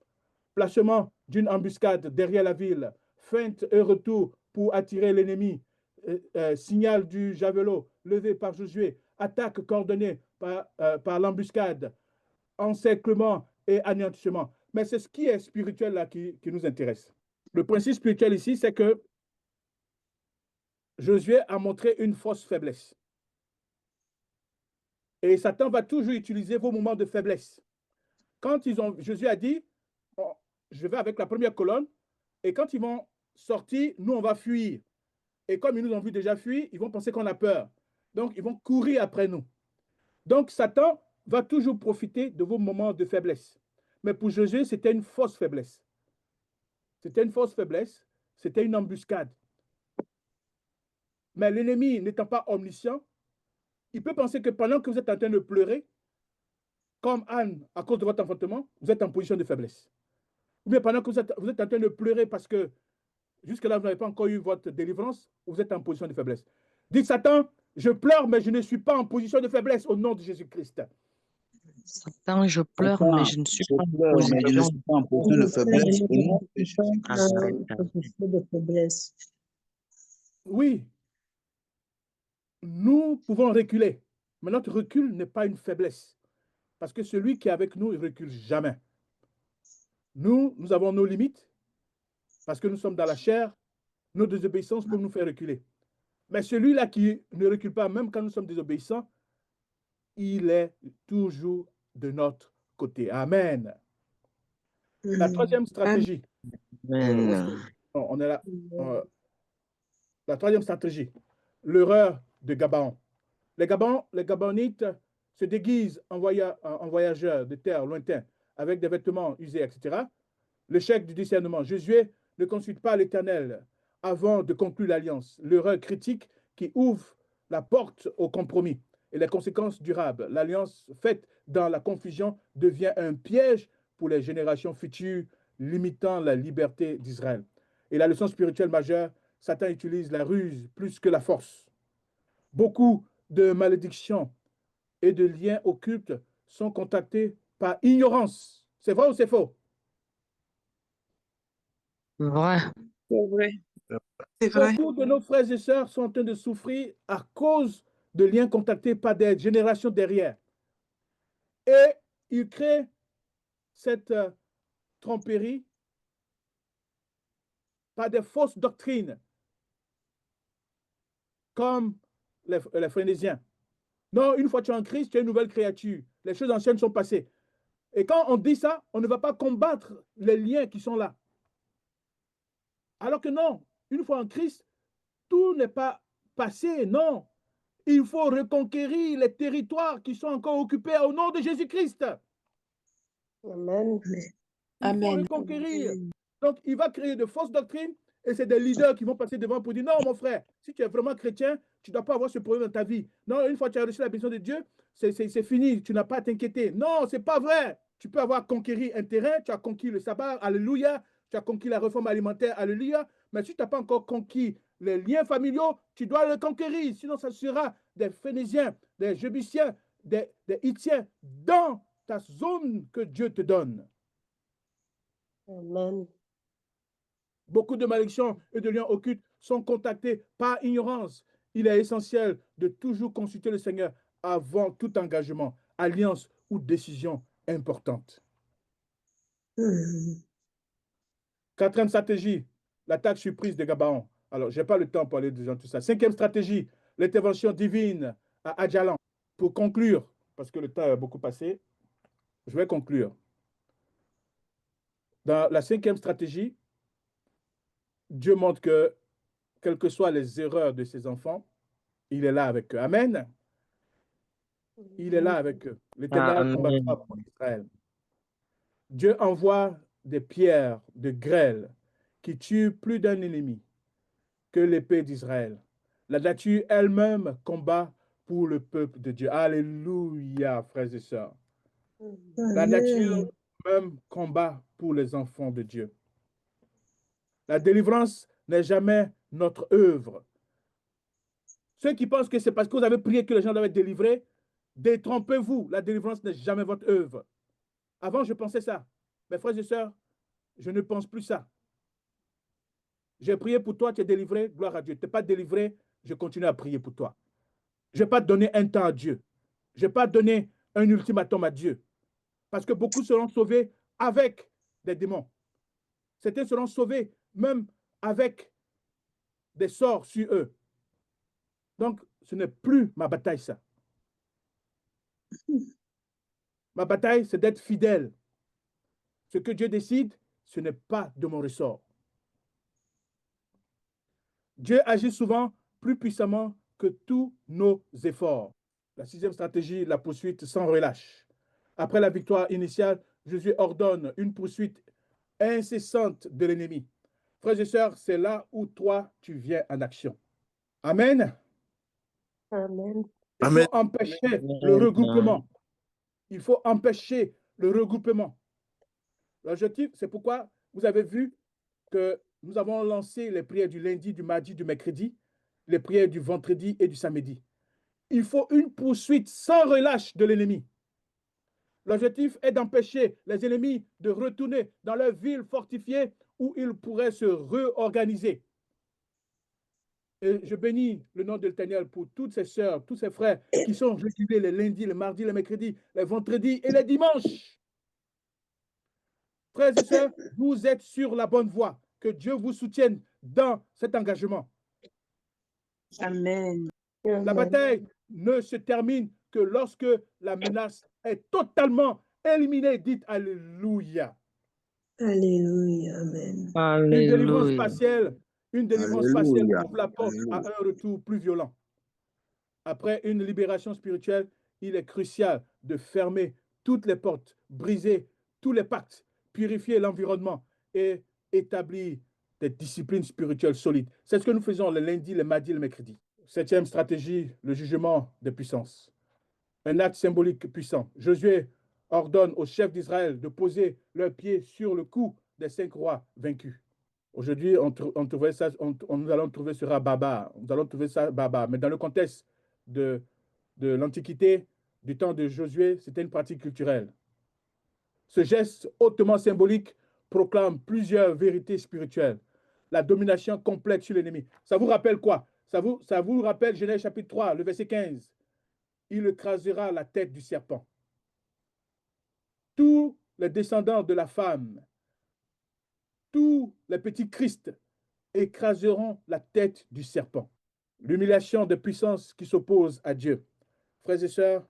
Placement d'une embuscade derrière la ville, feinte et retour pour attirer l'ennemi, signal du javelot levé par Josué, attaque coordonnée par l'embuscade, encerclement et anéantissement. Mais c'est ce qui est spirituel là qui nous intéresse. Le principe spirituel ici, c'est que Josué a montré une fausse faiblesse. Et Satan va toujours utiliser vos moments de faiblesse. Quand Josué a dit, oh, je vais avec la première colonne, et quand ils vont sortir, nous, on va fuir. Et comme ils nous ont vu déjà fuir, ils vont penser qu'on a peur. Donc, ils vont courir après nous. Donc, Satan va toujours profiter de vos moments de faiblesse. Mais pour Josué, c'était une fausse faiblesse. C'était une fausse faiblesse. C'était une embuscade. Mais l'ennemi n'étant pas omniscient, il peut penser que pendant que vous êtes en train de pleurer, comme Anne, à cause de votre enfantement, vous êtes en position de faiblesse. Ou bien pendant que vous êtes en train de pleurer parce que jusque-là, vous n'avez pas encore eu votre délivrance, vous êtes en position de faiblesse. Dites Satan, je pleure, mais je ne suis pas en position de faiblesse au nom de Jésus-Christ.
Satan, je pleure, mais je ne suis pas en
mais je ne
position
suis pas en position de faiblesse au nom de
de
Jésus-Christ.
Oui, nous pouvons reculer, mais notre recul n'est pas une faiblesse. Parce que celui qui est avec nous, il ne recule jamais. Nous avons nos limites, parce que nous sommes dans la chair, nos désobéissances peuvent nous faire reculer. Mais celui-là qui ne recule pas, même quand nous sommes désobéissants, il est toujours de notre côté. Amen. La troisième stratégie. On est là. La troisième stratégie, l'erreur de Gabaon. Les Gabonites se déguisent en voyageurs de terre lointains avec des vêtements usés, etc. L'échec du discernement. Josué ne consulte pas l'Éternel avant de conclure l'alliance. L'erreur critique qui ouvre la porte au compromis et les conséquences durables. L'alliance faite dans la confusion devient un piège pour les générations futures, limitant la liberté d'Israël. Et la leçon spirituelle majeure, Satan utilise la ruse plus que la force. Beaucoup de malédictions et de liens occultes sont contactés par ignorance. C'est vrai ou c'est faux?
Vrai.
C'est vrai.
C'est vrai.
Beaucoup de nos frères et sœurs sont en train de souffrir à cause de liens contactés par des générations derrière. Et ils créent cette tromperie par des fausses doctrines, comme les Phénésiens. Non, une fois que tu es en Christ, tu es une nouvelle créature. Les choses anciennes sont passées. Et quand on dit ça, on ne va pas combattre les liens qui sont là. Alors que non, une fois en Christ, tout n'est pas passé, non. Il faut reconquérir les territoires qui sont encore occupés au nom de Jésus-Christ.
Amen.
Il faut reconquérir. Donc, il va créer de fausses doctrines et c'est des leaders qui vont passer devant pour dire non, mon frère, si tu es vraiment chrétien, tu ne dois pas avoir ce problème dans ta vie. Non, une fois que tu as reçu la bénédiction de Dieu, c'est fini, tu n'as pas à t'inquiéter. Non, ce n'est pas vrai. Tu peux avoir conquéri un terrain, tu as conquis le sabbat, alléluia, tu as conquis la réforme alimentaire, alléluia, mais si tu n'as pas encore conquis les liens familiaux, tu dois le conquérir. Sinon, ça sera des Phénésiens, des Jébusiens, des Hittiens dans ta zone que Dieu te donne.
Amen.
Beaucoup de malédictions et de liens occultes sont contactés par ignorance. Il est essentiel de toujours consulter le Seigneur avant tout engagement, alliance ou décision importante. Quatrième stratégie, l'attaque surprise de Gabaon. Alors, je n'ai pas le temps pour parler de tout ça. Cinquième stratégie, l'intervention divine à Adjalan. Pour conclure, parce que le temps a beaucoup passé, je vais conclure. Dans la cinquième stratégie, Dieu montre que, quelles que soient les erreurs de ses enfants, il est là avec eux. Amen. Il est là avec eux. L'Éternel combattra pour Israël. Dieu envoie des pierres de grêle qui tuent plus d'un ennemi que l'épée d'Israël. La nature elle-même combat pour le peuple de Dieu. Alléluia, frères et sœurs. La nature même combat pour les enfants de Dieu. La délivrance n'est jamais notre œuvre. Ceux qui pensent que c'est parce que vous avez prié que les gens doivent être délivrés, détrompez-vous. La délivrance n'est jamais votre œuvre. Avant, je pensais ça. Mes frères et sœurs, je ne pense plus ça. J'ai prié pour toi, tu es délivré, gloire à Dieu. Tu n'es pas délivré, je continue à prier pour toi. Je ne vais pas donner un temps à Dieu. Je ne vais pas donner un ultimatum à Dieu. Parce que beaucoup seront sauvés avec des démons. Certains seront sauvés même avec des sorts sur eux. Donc, ce n'est plus ma bataille, ça. Ma bataille, c'est d'être fidèle. Ce que Dieu décide, ce n'est pas de mon ressort. Dieu agit souvent plus puissamment que tous nos efforts. La sixième stratégie, la poursuite sans relâche. Après la victoire initiale, Jésus ordonne une poursuite incessante de l'ennemi. Frères et sœurs, c'est là où toi, tu viens en action. Amen.
Amen.
Il
Amen.
faut empêcher le regroupement. Il faut empêcher le regroupement. L'objectif, c'est pourquoi vous avez vu que nous avons lancé les prières du lundi, du mardi, du mercredi, les prières du vendredi et du samedi. Il faut une poursuite sans relâche de l'ennemi. L'objectif est d'empêcher les ennemis de retourner dans leur ville fortifiée où ils pourraient se réorganiser. Et je bénis le nom de l'Éternel pour toutes ces sœurs, tous ces frères qui sont reculés les lundis, les mardis, les mercredis, les vendredis et les dimanches. Frères et sœurs, vous êtes sur la bonne voie. Que Dieu vous soutienne dans cet engagement.
Amen.
La bataille ne se termine que lorsque la menace est totalement éliminée. Dites Alléluia.
Alléluia. Amen.
Une délivrance
Alléluia.
partielle, une délivrance partielle
Alléluia.
ouvre la porte à
Alléluia.
un retour plus violent. Après une libération spirituelle, il est crucial de fermer toutes les portes, briser tous les pactes, purifier l'environnement et établir des disciplines spirituelles solides. C'est ce que nous faisons le lundi, le mardi, le mercredi. Septième stratégie, le jugement des puissances. Un acte symbolique puissant. Josué ordonne aux chefs d'Israël de poser leurs pieds sur le cou des 5 rois vaincus. Aujourd'hui, nous allons trouver ce baba. Nous allons trouver ça baba. Mais dans le contexte de l'Antiquité, du temps de Josué, c'était une pratique culturelle. Ce geste hautement symbolique proclame plusieurs vérités spirituelles. La domination complète sur l'ennemi. Ça vous rappelle quoi? Ça vous rappelle Genèse chapitre 3, le verset 15. Il écrasera la tête du serpent. Tous les descendants de la femme, tous les petits Christ écraseront la tête du serpent. L'humiliation des puissances qui s'opposent à Dieu. Frères et sœurs,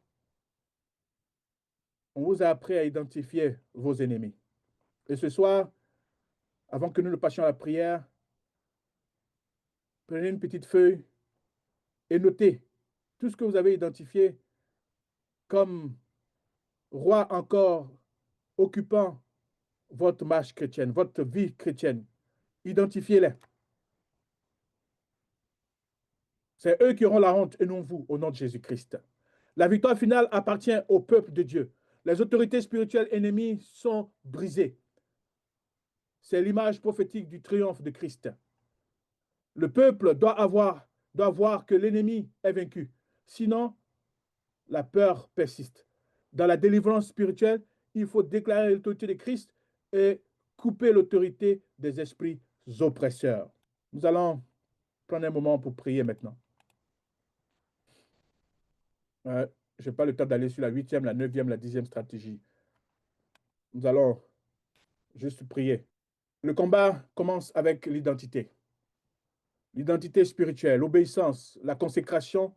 on vous a appris à identifier vos ennemis. Et ce soir, avant que nous ne passions à la prière, prenez une petite feuille et notez tout ce que vous avez identifié comme roi encore occupant votre marche chrétienne, votre vie chrétienne. Identifiez-les. C'est eux qui auront la honte et non vous, au nom de Jésus-Christ. La victoire finale appartient au peuple de Dieu. Les autorités spirituelles ennemies sont brisées. C'est l'image prophétique du triomphe de Christ. Le peuple doit voir que l'ennemi est vaincu. Sinon, la peur persiste. Dans la délivrance spirituelle, il faut déclarer l'autorité de Christ et couper l'autorité des esprits oppresseurs. Nous allons prendre un moment pour prier maintenant. Je n'ai pas le temps d'aller sur la 8e, la 9e, la 10e stratégie. Nous allons juste prier. Le combat commence avec l'identité. L'identité spirituelle, l'obéissance, la consécration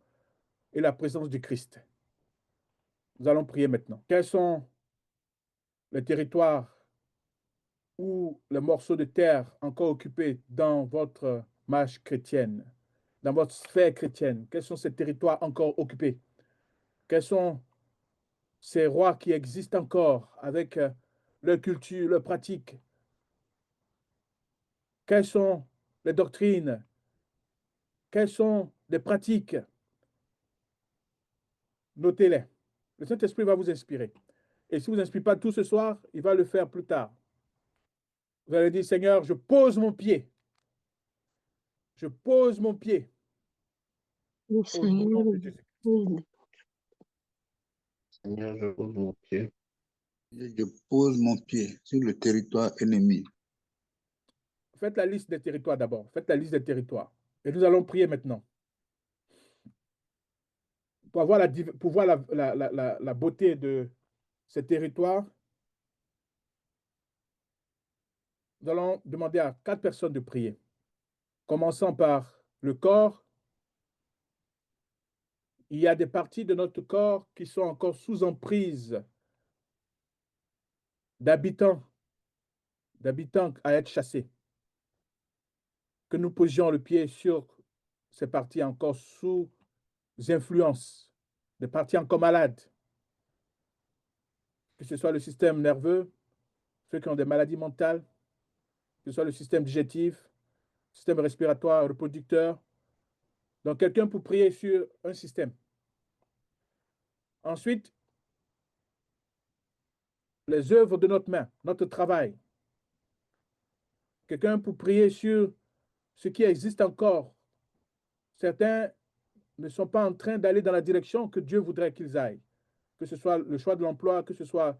et la présence du Christ. Nous allons prier maintenant. Quels sont les territoires ou les morceaux de terre encore occupés dans votre marche chrétienne, dans votre sphère chrétienne? Quels sont ces territoires encore occupés? Quels sont ces rois qui existent encore avec leur culture, leurs pratiques? Quelles sont les doctrines? Quelles sont les pratiques? Notez-les. Le Saint-Esprit va vous inspirer. Et si vous n'inspirez pas tout ce soir, il va le faire plus tard. Vous allez dire, Seigneur, je pose mon pied. Je pose mon pied.
Le
Au
Seigneur,
nom de Jésus.
Seigneur, je pose mon pied. Je pose mon pied sur le territoire ennemi.
Faites la liste des territoires d'abord. Faites la liste des territoires. Et nous allons prier maintenant. Pour voir la beauté de ces territoires, nous allons demander à 4 personnes de prier. Commençons par le corps. Il y a des parties de notre corps qui sont encore sous emprise d'habitants à être chassés. Que nous posions le pied sur ces parties encore sous influence des parties encore malades, que ce soit le système nerveux, ceux qui ont des maladies mentales, que ce soit le système digestif, système respiratoire, reproducteur. Donc, quelqu'un pour prier sur un système. Ensuite, les œuvres de notre main, notre travail. Quelqu'un pour prier sur ce qui existe encore. Certains ne sont pas en train d'aller dans la direction que Dieu voudrait qu'ils aillent. Que ce soit le choix de l'emploi, que ce soit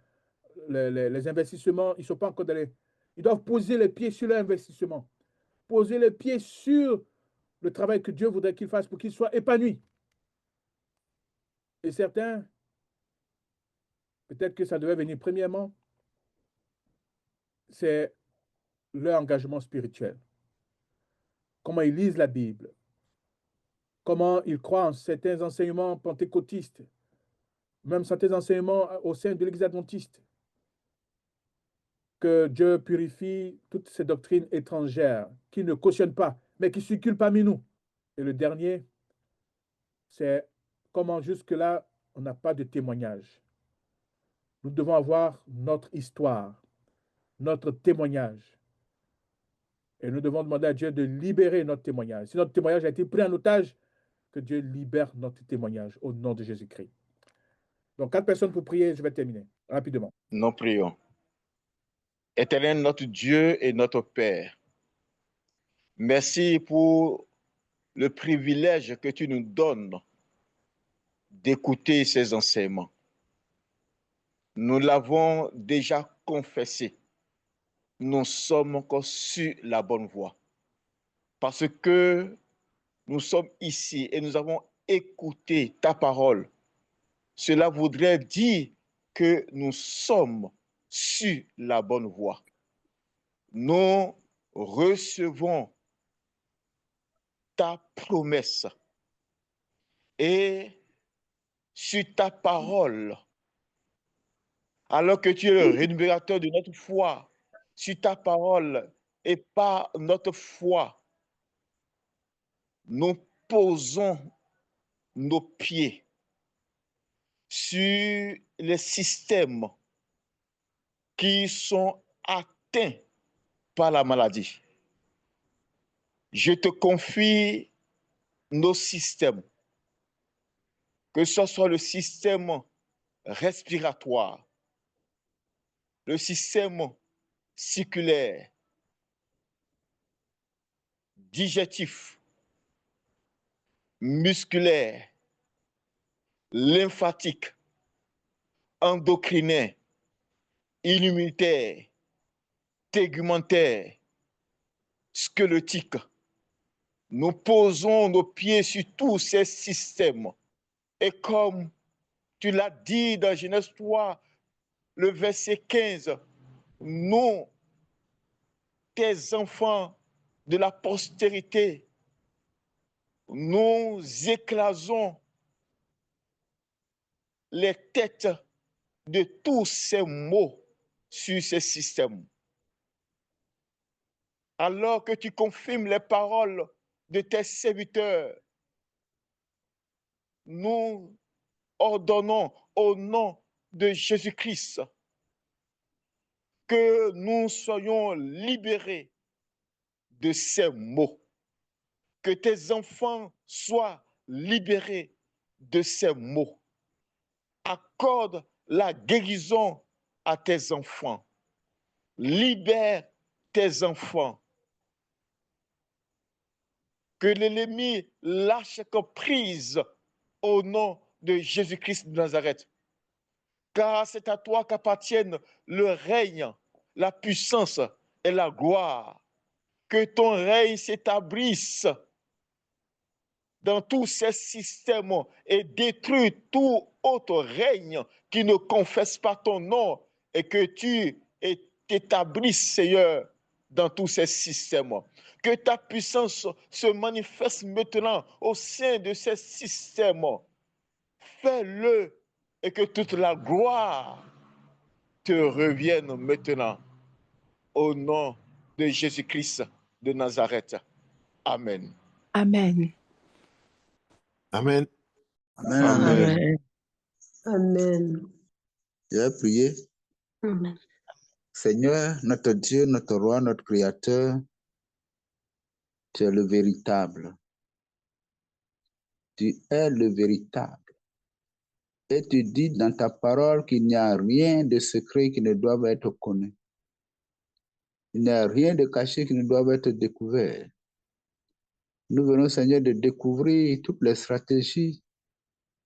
les investissements, ils ne sont pas encore allés. Ils doivent poser les pieds sur l'investissement. Poser les pieds sur le travail que Dieu voudrait qu'ils fassent pour qu'ils soient épanouis. Et certains, peut-être que ça devait venir premièrement, c'est leur engagement spirituel. Comment ils lisent la Bible. Comment ils croient en certains enseignements pentecôtistes. Même certains enseignements au sein de l'Église adventiste. Que Dieu purifie toutes ces doctrines étrangères qui ne cautionnent pas, mais qui circulent parmi nous. Et le dernier, c'est comment jusque-là, on n'a pas de témoignage. Nous devons avoir notre histoire, notre témoignage. Et nous devons demander à Dieu de libérer notre témoignage. Si notre témoignage a été pris en otage, que Dieu libère notre témoignage au nom de Jésus-Christ. Donc, 4 personnes pour prier, je vais terminer rapidement.
Nous prions. Éternel, notre Dieu et notre Père, merci pour le privilège que tu nous donnes d'écouter ces enseignements. Nous l'avons déjà confessé. Nous sommes encore sur la bonne voie. Parce que nous sommes ici et nous avons écouté ta parole. Cela voudrait dire que nous sommes sur la bonne voie. Nous recevons ta promesse et sur ta parole, alors que tu es le rémunérateur de notre foi, sur ta parole et par notre foi, nous posons nos pieds sur les systèmes qui sont atteints par la maladie. Je te confie nos systèmes, que ce soit le système respiratoire, le système circulaire, digestif, musculaire, lymphatique, endocrinien, immunitaire, tegumentaire, squelettique. Nous posons nos pieds sur tous ces systèmes. Et comme tu l'as dit dans Genèse 3, le verset 15, nous, tes enfants de la postérité, nous écrasons les têtes de tous ces maux sur ces systèmes. Alors que tu confirmes les paroles de tes serviteurs, nous ordonnons au nom de Jésus-Christ que nous soyons libérés de ces maux, que tes enfants soient libérés de ces maux. Accorde la guérison à tes enfants. Libère tes enfants. Que l'ennemi lâche prise au nom de Jésus-Christ de Nazareth. Car c'est à toi qu'appartiennent le règne, la puissance et la gloire. Que ton règne s'établisse dans tous ces systèmes et détruis tout autre règne qui ne confesse pas ton nom et que tu t'établisses, Seigneur, dans tous ces systèmes. Que ta puissance se manifeste maintenant au sein de ces systèmes. Fais-le et que toute la gloire te revienne maintenant. Au nom de Jésus-Christ de Nazareth. Amen.
Amen.
Amen.
Amen.
Amen.
Amen.
Je vais prier.
Amen.
Seigneur, notre Dieu, notre roi, notre créateur, tu es le véritable. Tu es le véritable. Et tu dis dans ta parole qu'il n'y a rien de secret qui ne doive être connu. Il n'y a rien de caché qui ne doive être découvert. Nous venons, Seigneur, de découvrir toutes les stratégies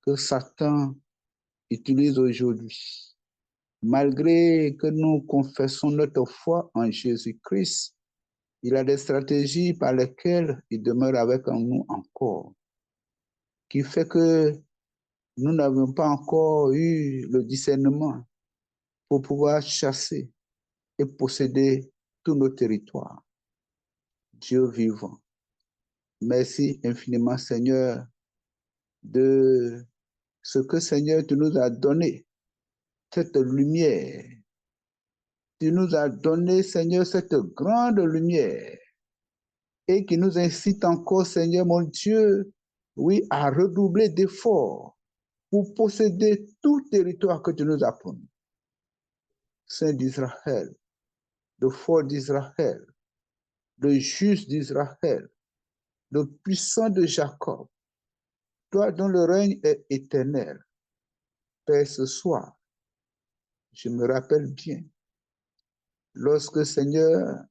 que Satan utilise aujourd'hui. Malgré que nous confessons notre foi en Jésus-Christ, il a des stratégies par lesquelles il demeure avec nous encore, qui fait que nous n'avons pas encore eu le discernement pour pouvoir chasser et posséder tous nos territoires. Dieu vivant, merci infiniment, Seigneur, de ce que, Seigneur, tu nous as donné, cette lumière. Tu nous as donné, Seigneur, cette grande lumière et qui nous incite encore, Seigneur, mon Dieu, oui, à redoubler d'efforts pour posséder tout territoire que tu nous as promis. Saint d'Israël, le fort d'Israël, le juste d'Israël, le puissant de Jacob, toi dont le règne est éternel. Père, ce soir, je me rappelle bien, lorsque, Seigneur,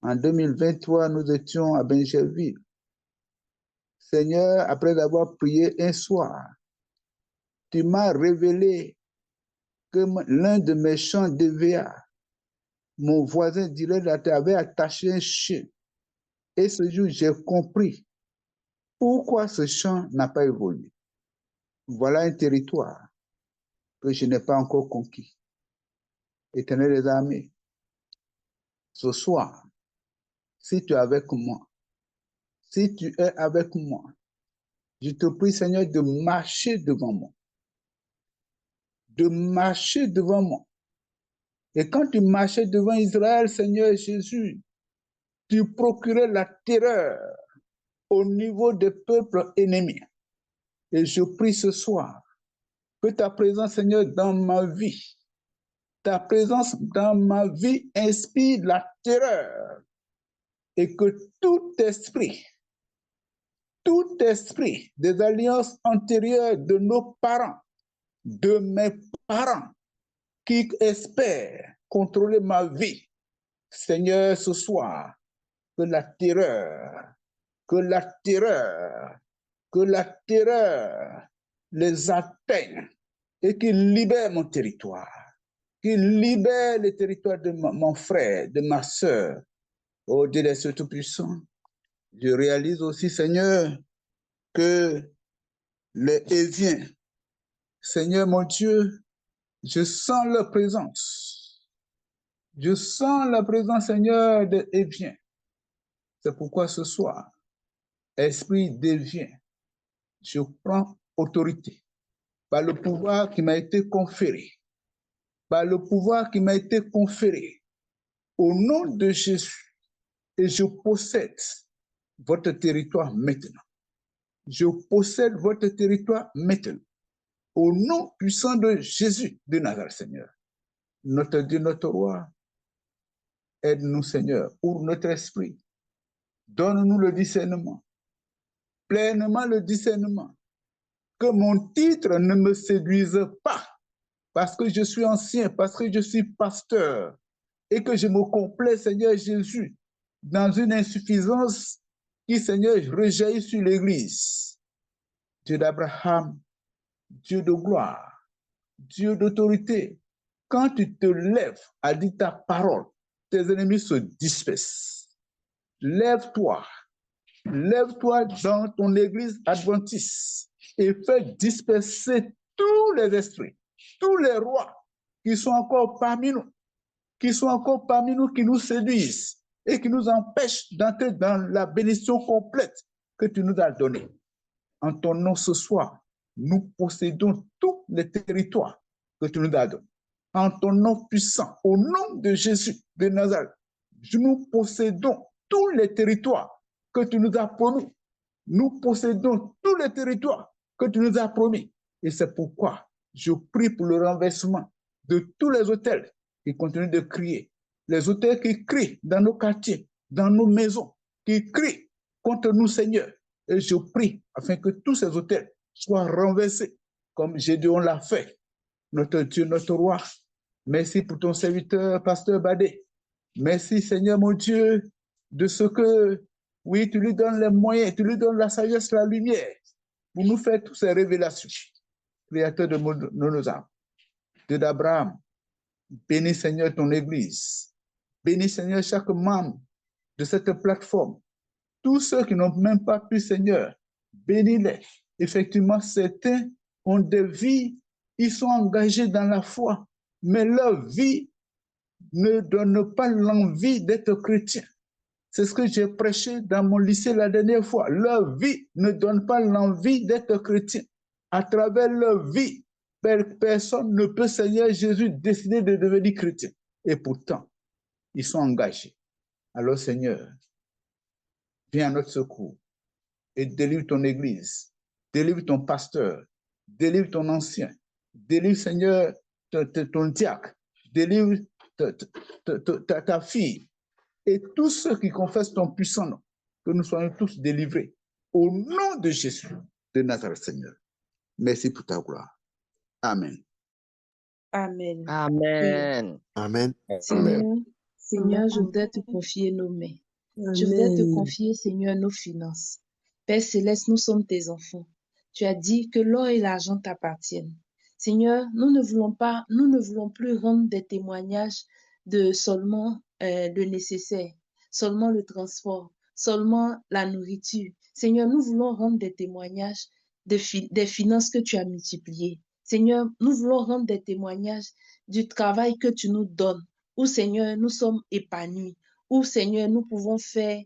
en 2023, nous étions à Benjerville. Seigneur, après avoir prié un soir, tu m'as révélé que l'un de mes champs DVA, mon voisin direct avait attaché un chien. Et ce jour, j'ai compris pourquoi ce champ n'a pas évolué. Voilà un territoire que je n'ai pas encore conquis. Éternel des armées, ce soir, si tu es avec moi, si tu es avec moi, je te prie, Seigneur, de marcher devant moi. De marcher devant moi. Et quand tu marchais devant Israël, Seigneur Jésus, tu procurais la terreur au niveau des peuples ennemis. Et je prie ce soir que ta présence, Seigneur, dans ma vie, ta présence dans ma vie inspire la terreur et que tout esprit des alliances antérieures de nos parents, de mes parents qui espèrent contrôler ma vie, Seigneur, ce soir, que la terreur les atteigne et qu'il libère mon territoire, qu'il libère le territoire de mon frère, de ma soeur. Oh Dieu des cieux tout-puissants, je réalise aussi, Seigneur, que les Héviens, Seigneur mon Dieu, je sens leur présence. Je sens la présence, Seigneur, des Héviens. C'est pourquoi ce soir, esprit d'Hévien, je prends autorité par le pouvoir qui m'a été conféré, par le pouvoir qui m'a été conféré au nom de Jésus, et je possède votre territoire maintenant. Je possède votre territoire maintenant. Au nom puissant de Jésus de Nazareth, Seigneur. Notre Dieu, notre roi, aide-nous, Seigneur, ouvre notre esprit. Donne-nous le discernement, pleinement le discernement. Que mon titre ne me séduise pas, parce que je suis ancien, parce que je suis pasteur, et que je me complais, Seigneur Jésus, dans une insuffisance qui, Seigneur, rejaillit sur l'Église. Dieu d'Abraham, Dieu de gloire, Dieu d'autorité, quand tu te lèves à dire ta parole, tes ennemis se dispersent. Lève-toi dans ton Église adventiste et fais disperser tous les esprits, tous les rois qui sont encore parmi nous, qui nous séduisent et qui nous empêchent d'entrer dans la bénédiction complète que tu nous as donnée. En ton nom ce soir, nous possédons tous les territoires que tu nous as donnés. En ton nom puissant, au nom de Jésus de Nazareth, nous possédons tous les territoires que tu nous as promis. Nous possédons tous les territoires que tu nous as promis. Et c'est pourquoi je prie pour le renversement de tous les autels qui continuent de crier. Les autels qui crient dans nos quartiers, dans nos maisons, qui crient contre nous, Seigneur. Et je prie afin que tous ces autels soient renversés, comme Gédéon l'a fait. Notre Dieu, notre roi, merci pour ton serviteur, pasteur Badé. Merci, Seigneur mon Dieu, de ce que, oui, tu lui donnes les moyens, tu lui donnes la sagesse, la lumière, pour nous faire toutes ces révélations. Créateur de nos âmes, Dieu d'Abraham, bénis, Seigneur, ton Église. Bénis, Seigneur, chaque membre de cette plateforme. Tous ceux qui n'ont même pas pu, Seigneur, bénis-les. Effectivement, certains ont des vies, ils sont engagés dans la foi, mais leur vie ne donne pas l'envie d'être chrétien. C'est ce que j'ai prêché dans mon lycée la dernière fois. Leur vie ne donne pas l'envie d'être chrétien. À travers leur vie, personne ne peut, Seigneur Jésus, décider de devenir chrétien. Et pourtant, ils sont engagés. Alors, Seigneur, viens à notre secours et délivre ton Église, délivre ton pasteur, délivre ton ancien, délivre, Seigneur, ton diacre, délivre ta fille et tous ceux qui confessent ton puissant nom, que nous soyons tous délivrés. Au nom de Jésus de Nazareth, Seigneur. Merci pour ta gloire. Amen.
Amen.
Amen.
Amen.
Seigneur, je voudrais te confier nos mains. Je voudrais te confier, Seigneur, nos finances. Père Céleste, nous sommes tes enfants. Tu as dit que l'or et l'argent t'appartiennent. Seigneur, nous ne voulons plus rendre des témoignages de seulement le nécessaire, seulement le transport, seulement la nourriture. Seigneur, nous voulons rendre des témoignages des finances que tu as multipliées. Seigneur, nous voulons rendre des témoignages du travail que tu nous donnes, où, Seigneur, nous sommes épanouis, où, Seigneur, nous pouvons faire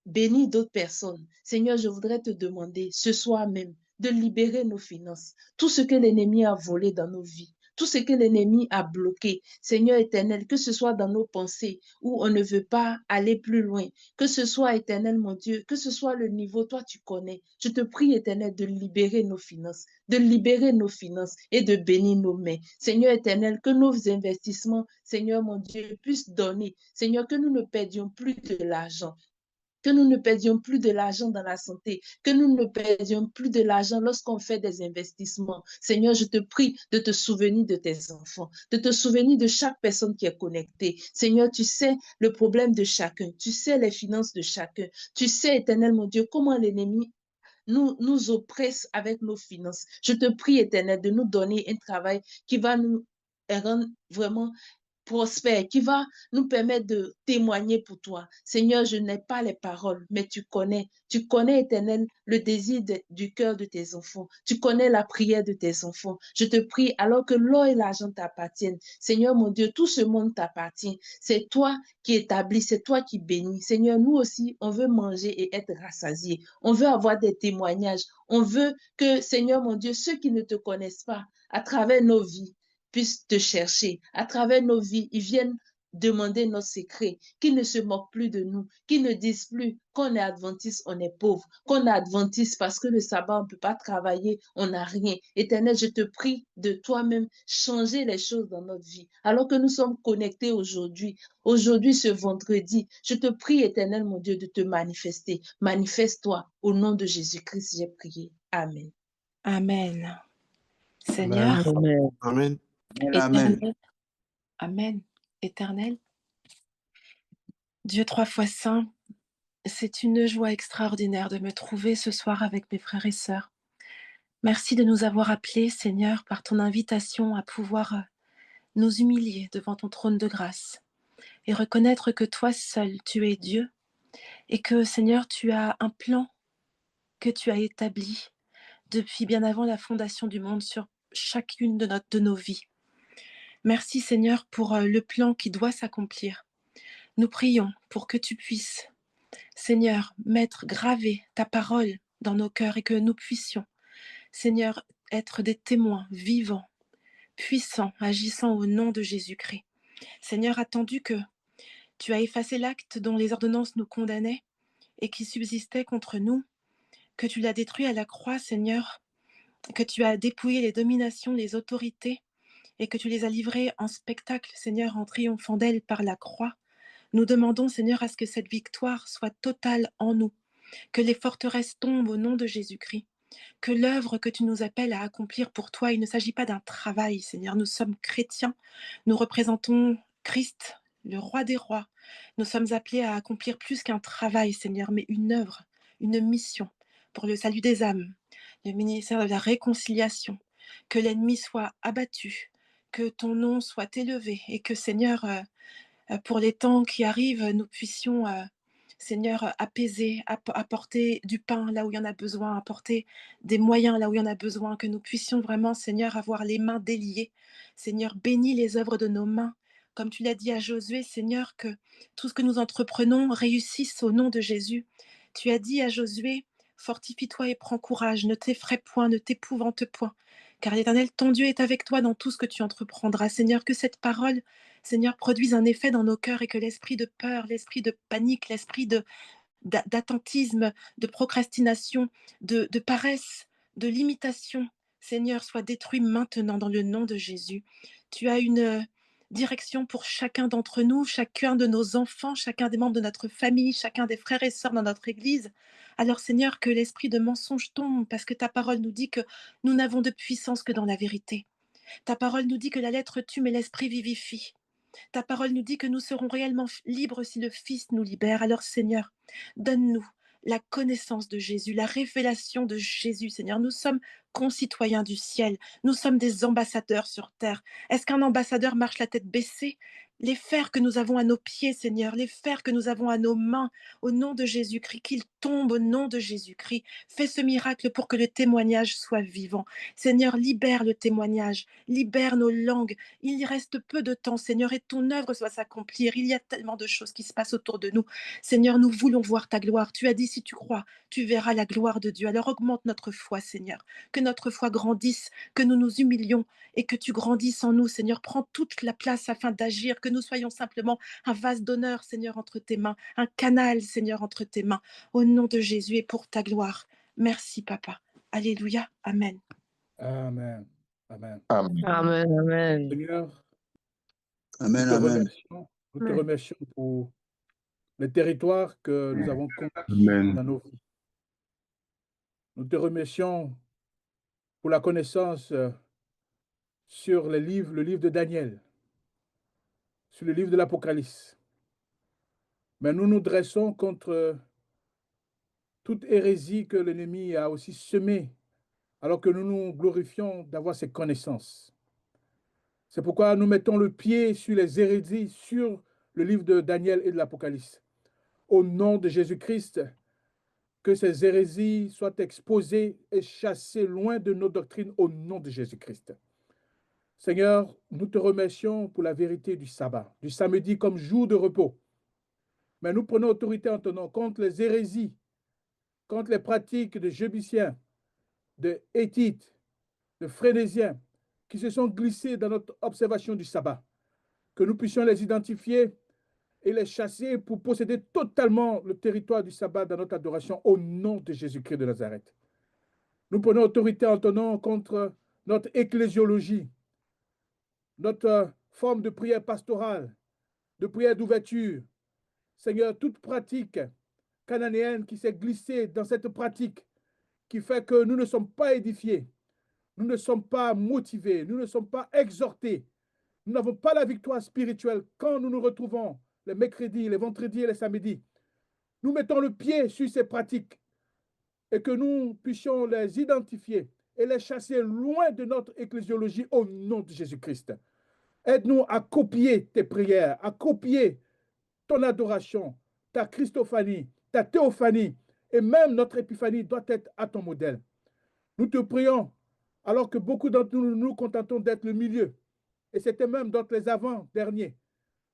bénir d'autres personnes. Seigneur, je voudrais te demander ce soir même de libérer nos finances, tout ce que l'ennemi a volé dans nos vies, tout ce que l'ennemi a bloqué. Seigneur éternel, que ce soit dans nos pensées où on ne veut pas aller plus loin, que ce soit, éternel mon Dieu, que ce soit le niveau, toi tu connais. Je te prie, éternel, de libérer nos finances, et de bénir nos mains. Seigneur éternel, que nos investissements, Seigneur mon Dieu, puissent donner. Seigneur, que nous ne perdions plus de l'argent, que nous ne perdions plus de l'argent dans la santé, que nous ne perdions plus de l'argent lorsqu'on fait des investissements. Seigneur, je te prie de te souvenir de tes enfants, de te souvenir de chaque personne qui est connectée. Seigneur, tu sais le problème de chacun, tu sais les finances de chacun, tu sais, éternel mon Dieu, comment l'ennemi nous oppresse avec nos finances. Je te prie, éternel, de nous donner un travail qui va nous rendre vraiment prospère, qui va nous permettre de témoigner pour toi. Seigneur, je n'ai pas les paroles, mais tu connais, éternel, le désir du cœur de tes enfants. Tu connais la prière de tes enfants. Je te prie, alors que l'or et l'argent t'appartiennent. Seigneur, mon Dieu, tout ce monde t'appartient. C'est toi qui établis, c'est toi qui bénis. Seigneur, nous aussi, on veut manger et être rassasiés. On veut avoir des témoignages. On veut que, Seigneur, mon Dieu, ceux qui ne te connaissent pas, à travers nos vies, puissent te chercher. À travers nos vies, ils viennent demander nos secrets, qu'ils ne se moquent plus de nous, qu'ils ne disent plus qu'on est adventiste, on est pauvre, qu'on est adventiste parce que le sabbat, on ne peut pas travailler, on n'a rien. Éternel, je te prie de toi-même changer les choses dans notre vie. Alors que nous sommes connectés aujourd'hui, ce vendredi, je te prie, Éternel, mon Dieu, de te manifester. Manifeste-toi. Au nom de Jésus-Christ, j'ai prié. Amen.
Amen. Seigneur,
Amen.
éternel, Amen. Éternel, Dieu 3 fois saint, c'est une joie extraordinaire de me trouver ce soir avec mes frères et sœurs. Merci de nous avoir appelés, Seigneur, par ton invitation à pouvoir nous humilier devant ton trône de grâce et reconnaître que toi seul, tu es Dieu et que, Seigneur, tu as un plan que tu as établi depuis bien avant la fondation du monde sur chacune de nos vies. Merci Seigneur pour le plan qui doit s'accomplir. Nous prions pour que tu puisses, Seigneur, graver ta parole dans nos cœurs et que nous puissions, Seigneur, être des témoins vivants, puissants, agissant au nom de Jésus-Christ. Seigneur, attendu que tu as effacé l'acte dont les ordonnances nous condamnaient et qui subsistait contre nous, que tu l'as détruit à la croix, Seigneur, que tu as dépouillé les dominations, les autorités, et que tu les as livrées en spectacle, Seigneur, en triomphant d'elles par la croix. Nous demandons, Seigneur, à ce que cette victoire soit totale en nous, que les forteresses tombent au nom de Jésus-Christ, que l'œuvre que tu nous appelles à accomplir pour toi, il ne s'agit pas d'un travail, Seigneur. Nous sommes chrétiens, nous représentons Christ, le roi des rois. Nous sommes appelés à accomplir plus qu'un travail, Seigneur, mais une œuvre, une mission pour le salut des âmes, le ministère de la réconciliation, que l'ennemi soit abattu, que ton nom soit élevé et que, Seigneur, pour les temps qui arrivent, nous puissions, Seigneur, apaiser, apporter du pain là où il y en a besoin, apporter des moyens là où il y en a besoin, que nous puissions vraiment, Seigneur, avoir les mains déliées. Seigneur, bénis les œuvres de nos mains. Comme tu l'as dit à Josué, Seigneur, que tout ce que nous entreprenons réussisse au nom de Jésus. Tu as dit à Josué, fortifie-toi et prends courage, ne t'effraie point, ne t'épouvante point, car l'Éternel, ton Dieu, est avec toi dans tout ce que tu entreprendras. Seigneur, que cette parole, Seigneur, produise un effet dans nos cœurs et que l'esprit de peur, l'esprit de panique, l'esprit d'attentisme, de procrastination, de paresse, de limitation, Seigneur, soit détruit maintenant dans le nom de Jésus. Tu as une direction pour chacun d'entre nous, chacun de nos enfants, chacun des membres de notre famille, chacun des frères et sœurs dans notre Église. Alors, Seigneur, que l'esprit de mensonge tombe, parce que ta parole nous dit que nous n'avons de puissance que dans la vérité. Ta parole nous dit que la lettre tue, mais l'esprit vivifie. Ta parole nous dit que nous serons réellement libres si le Fils nous libère. Alors, Seigneur, donne-nous la connaissance de Jésus, la révélation de Jésus, Seigneur. Nous sommes concitoyens du ciel. Nous sommes des ambassadeurs sur terre. Est-ce qu'un ambassadeur marche la tête baissée? Les fers que nous avons à nos pieds, Seigneur, les fers que nous avons à nos mains, au nom de Jésus-Christ, qu'ils tombent au nom de Jésus-Christ. Fais ce miracle pour que le témoignage soit vivant. Seigneur, libère le témoignage, libère nos langues. Il y reste peu de temps, Seigneur, et ton œuvre va s'accomplir. Il y a tellement de choses qui se passent autour de nous. Seigneur, nous voulons voir ta gloire. Tu as dit, si tu crois, tu verras la gloire de Dieu. Alors augmente notre foi, Seigneur. Que notre foi grandisse, que nous nous humilions et que tu grandisses en nous, Seigneur. Prends toute la place afin d'agir, que nous soyons simplement un vase d'honneur, Seigneur, entre tes mains, un canal, Seigneur, entre tes mains. Au nom de Jésus et pour ta gloire. Merci, Papa. Alléluia. Amen.
Amen. Amen.
Amen.
Amen, amen.
Seigneur,
Amen,
nous te
amen.
remercions pour le territoire que nous avons conquis
Amen.
dans nos vies. Nous te remercions pour la connaissance sur le livre de Daniel, sur le livre de l'Apocalypse. Mais nous nous dressons contre toute hérésie que l'ennemi a aussi semée, alors que nous nous glorifions d'avoir ces connaissances. C'est pourquoi nous mettons le pied sur les hérésies, sur le livre de Daniel et de l'Apocalypse. Au nom de Jésus-Christ, que ces hérésies soient exposées et chassées loin de nos doctrines au nom de Jésus-Christ. Seigneur, nous te remercions pour la vérité du sabbat, du samedi comme jour de repos. Mais nous prenons autorité en ton nom contre les hérésies, contre les pratiques de Jébusciens, de Hétites, de Phrénésiens, qui se sont glissés dans notre observation du sabbat. Que nous puissions les identifier et les chasser pour posséder totalement le territoire du sabbat dans notre adoration au nom de Jésus-Christ de Nazareth. Nous prenons autorité en ton nom contre notre ecclésiologie, notre forme de prière pastorale, de prière d'ouverture. Seigneur, toute pratique cananéenne qui s'est glissée dans cette pratique, qui fait que nous ne sommes pas édifiés, nous ne sommes pas motivés, nous ne sommes pas exhortés, nous n'avons pas la victoire spirituelle quand nous nous retrouvons les mercredis, les vendredis et les samedis. Nous mettons le pied sur ces pratiques et que nous puissions les identifier et les chasser loin de notre ecclésiologie au nom de Jésus-Christ. Aide-nous à copier tes prières, à copier ton adoration, ta Christophanie, ta théophanie, et même notre épiphanie doit être à ton modèle. Nous te prions, alors que beaucoup d'entre nous nous contentons d'être le milieu, et c'était même d'être les avant-derniers.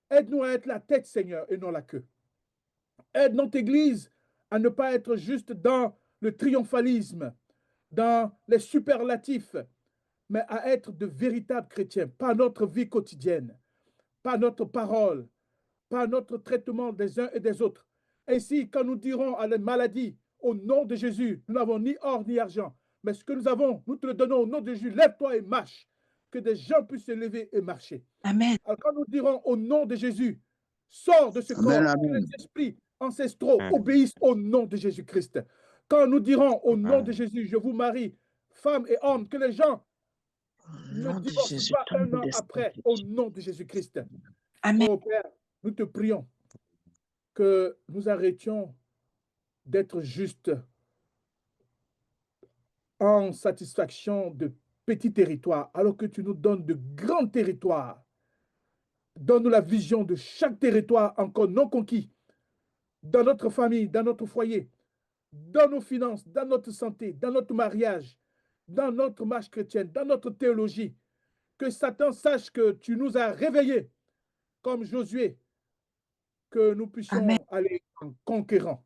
Aide-nous à être la tête, Seigneur, et non la queue. Aide notre Église à ne pas être juste dans le triomphalisme, dans les superlatifs, mais à être de véritables chrétiens, par notre vie quotidienne, par notre parole, par notre traitement des uns et des autres. Ainsi, quand nous dirons à la maladie, au nom de Jésus. Nous n'avons ni or ni argent, mais ce que nous avons, nous te le donnons au nom de Jésus. Lève-toi et marche, que des gens puissent se lever et marcher.
Amen.
Alors quand nous dirons au nom de Jésus, sors de ce corps, que les esprits ancestraux obéissent au nom de Jésus-Christ. Quand nous dirons au nom de Jésus, je vous marie, femme et homme, que les gens ne divorcent pas un an après, au nom de Jésus-Christ.
Amen.
Oh Père, nous te prions que nous arrêtions d'être justes en satisfaction de petits territoires, alors que tu nous donnes de grands territoires. Donne-nous la vision de chaque territoire encore non conquis, dans notre famille, dans notre foyer, dans nos finances, dans notre santé, dans notre mariage, dans notre marche chrétienne, dans notre théologie. Que Satan sache que tu nous as réveillés, comme Josué, que nous puissions aller en conquérant.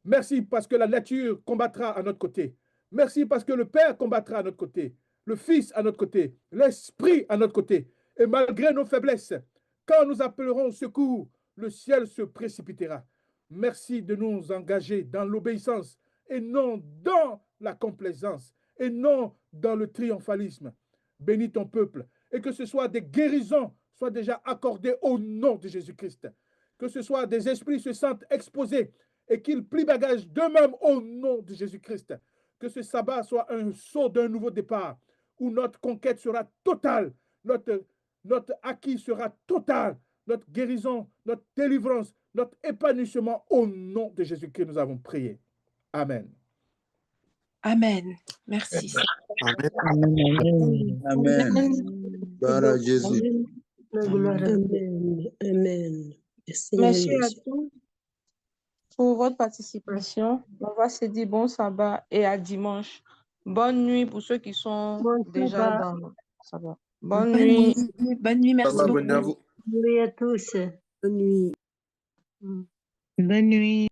Merci parce que la nature combattra à notre côté. Merci parce que le Père combattra à notre côté, le Fils à notre côté, l'Esprit à notre côté. Et malgré nos faiblesses, quand nous appellerons au secours, le ciel se précipitera. Merci de nous engager dans l'obéissance et non dans la complaisance et non dans le triomphalisme. Bénis ton peuple et que ce soit des guérisons soient déjà accordées au nom de Jésus-Christ. Que ce soit des esprits se sentent exposés et qu'ils plient bagage d'eux-mêmes au nom de Jésus-Christ. Que ce sabbat soit un saut d'un nouveau départ où notre conquête sera totale, notre acquis sera total, notre guérison, notre délivrance, notre épanouissement au nom de Jésus-Christ, nous avons prié. Amen.
Amen. Merci.
Amen.
Amen. Gloire à Jésus.
Amen. Amen.
Merci à tous pour votre participation. On va se dire bon sabbat et à dimanche. Bonne nuit pour ceux qui sont déjà dans le sabbat. Bonne nuit.
Bonne nuit, merci beaucoup.
Bonne nuit à vous.
Bonne nuit à tous.
Bonne nuit.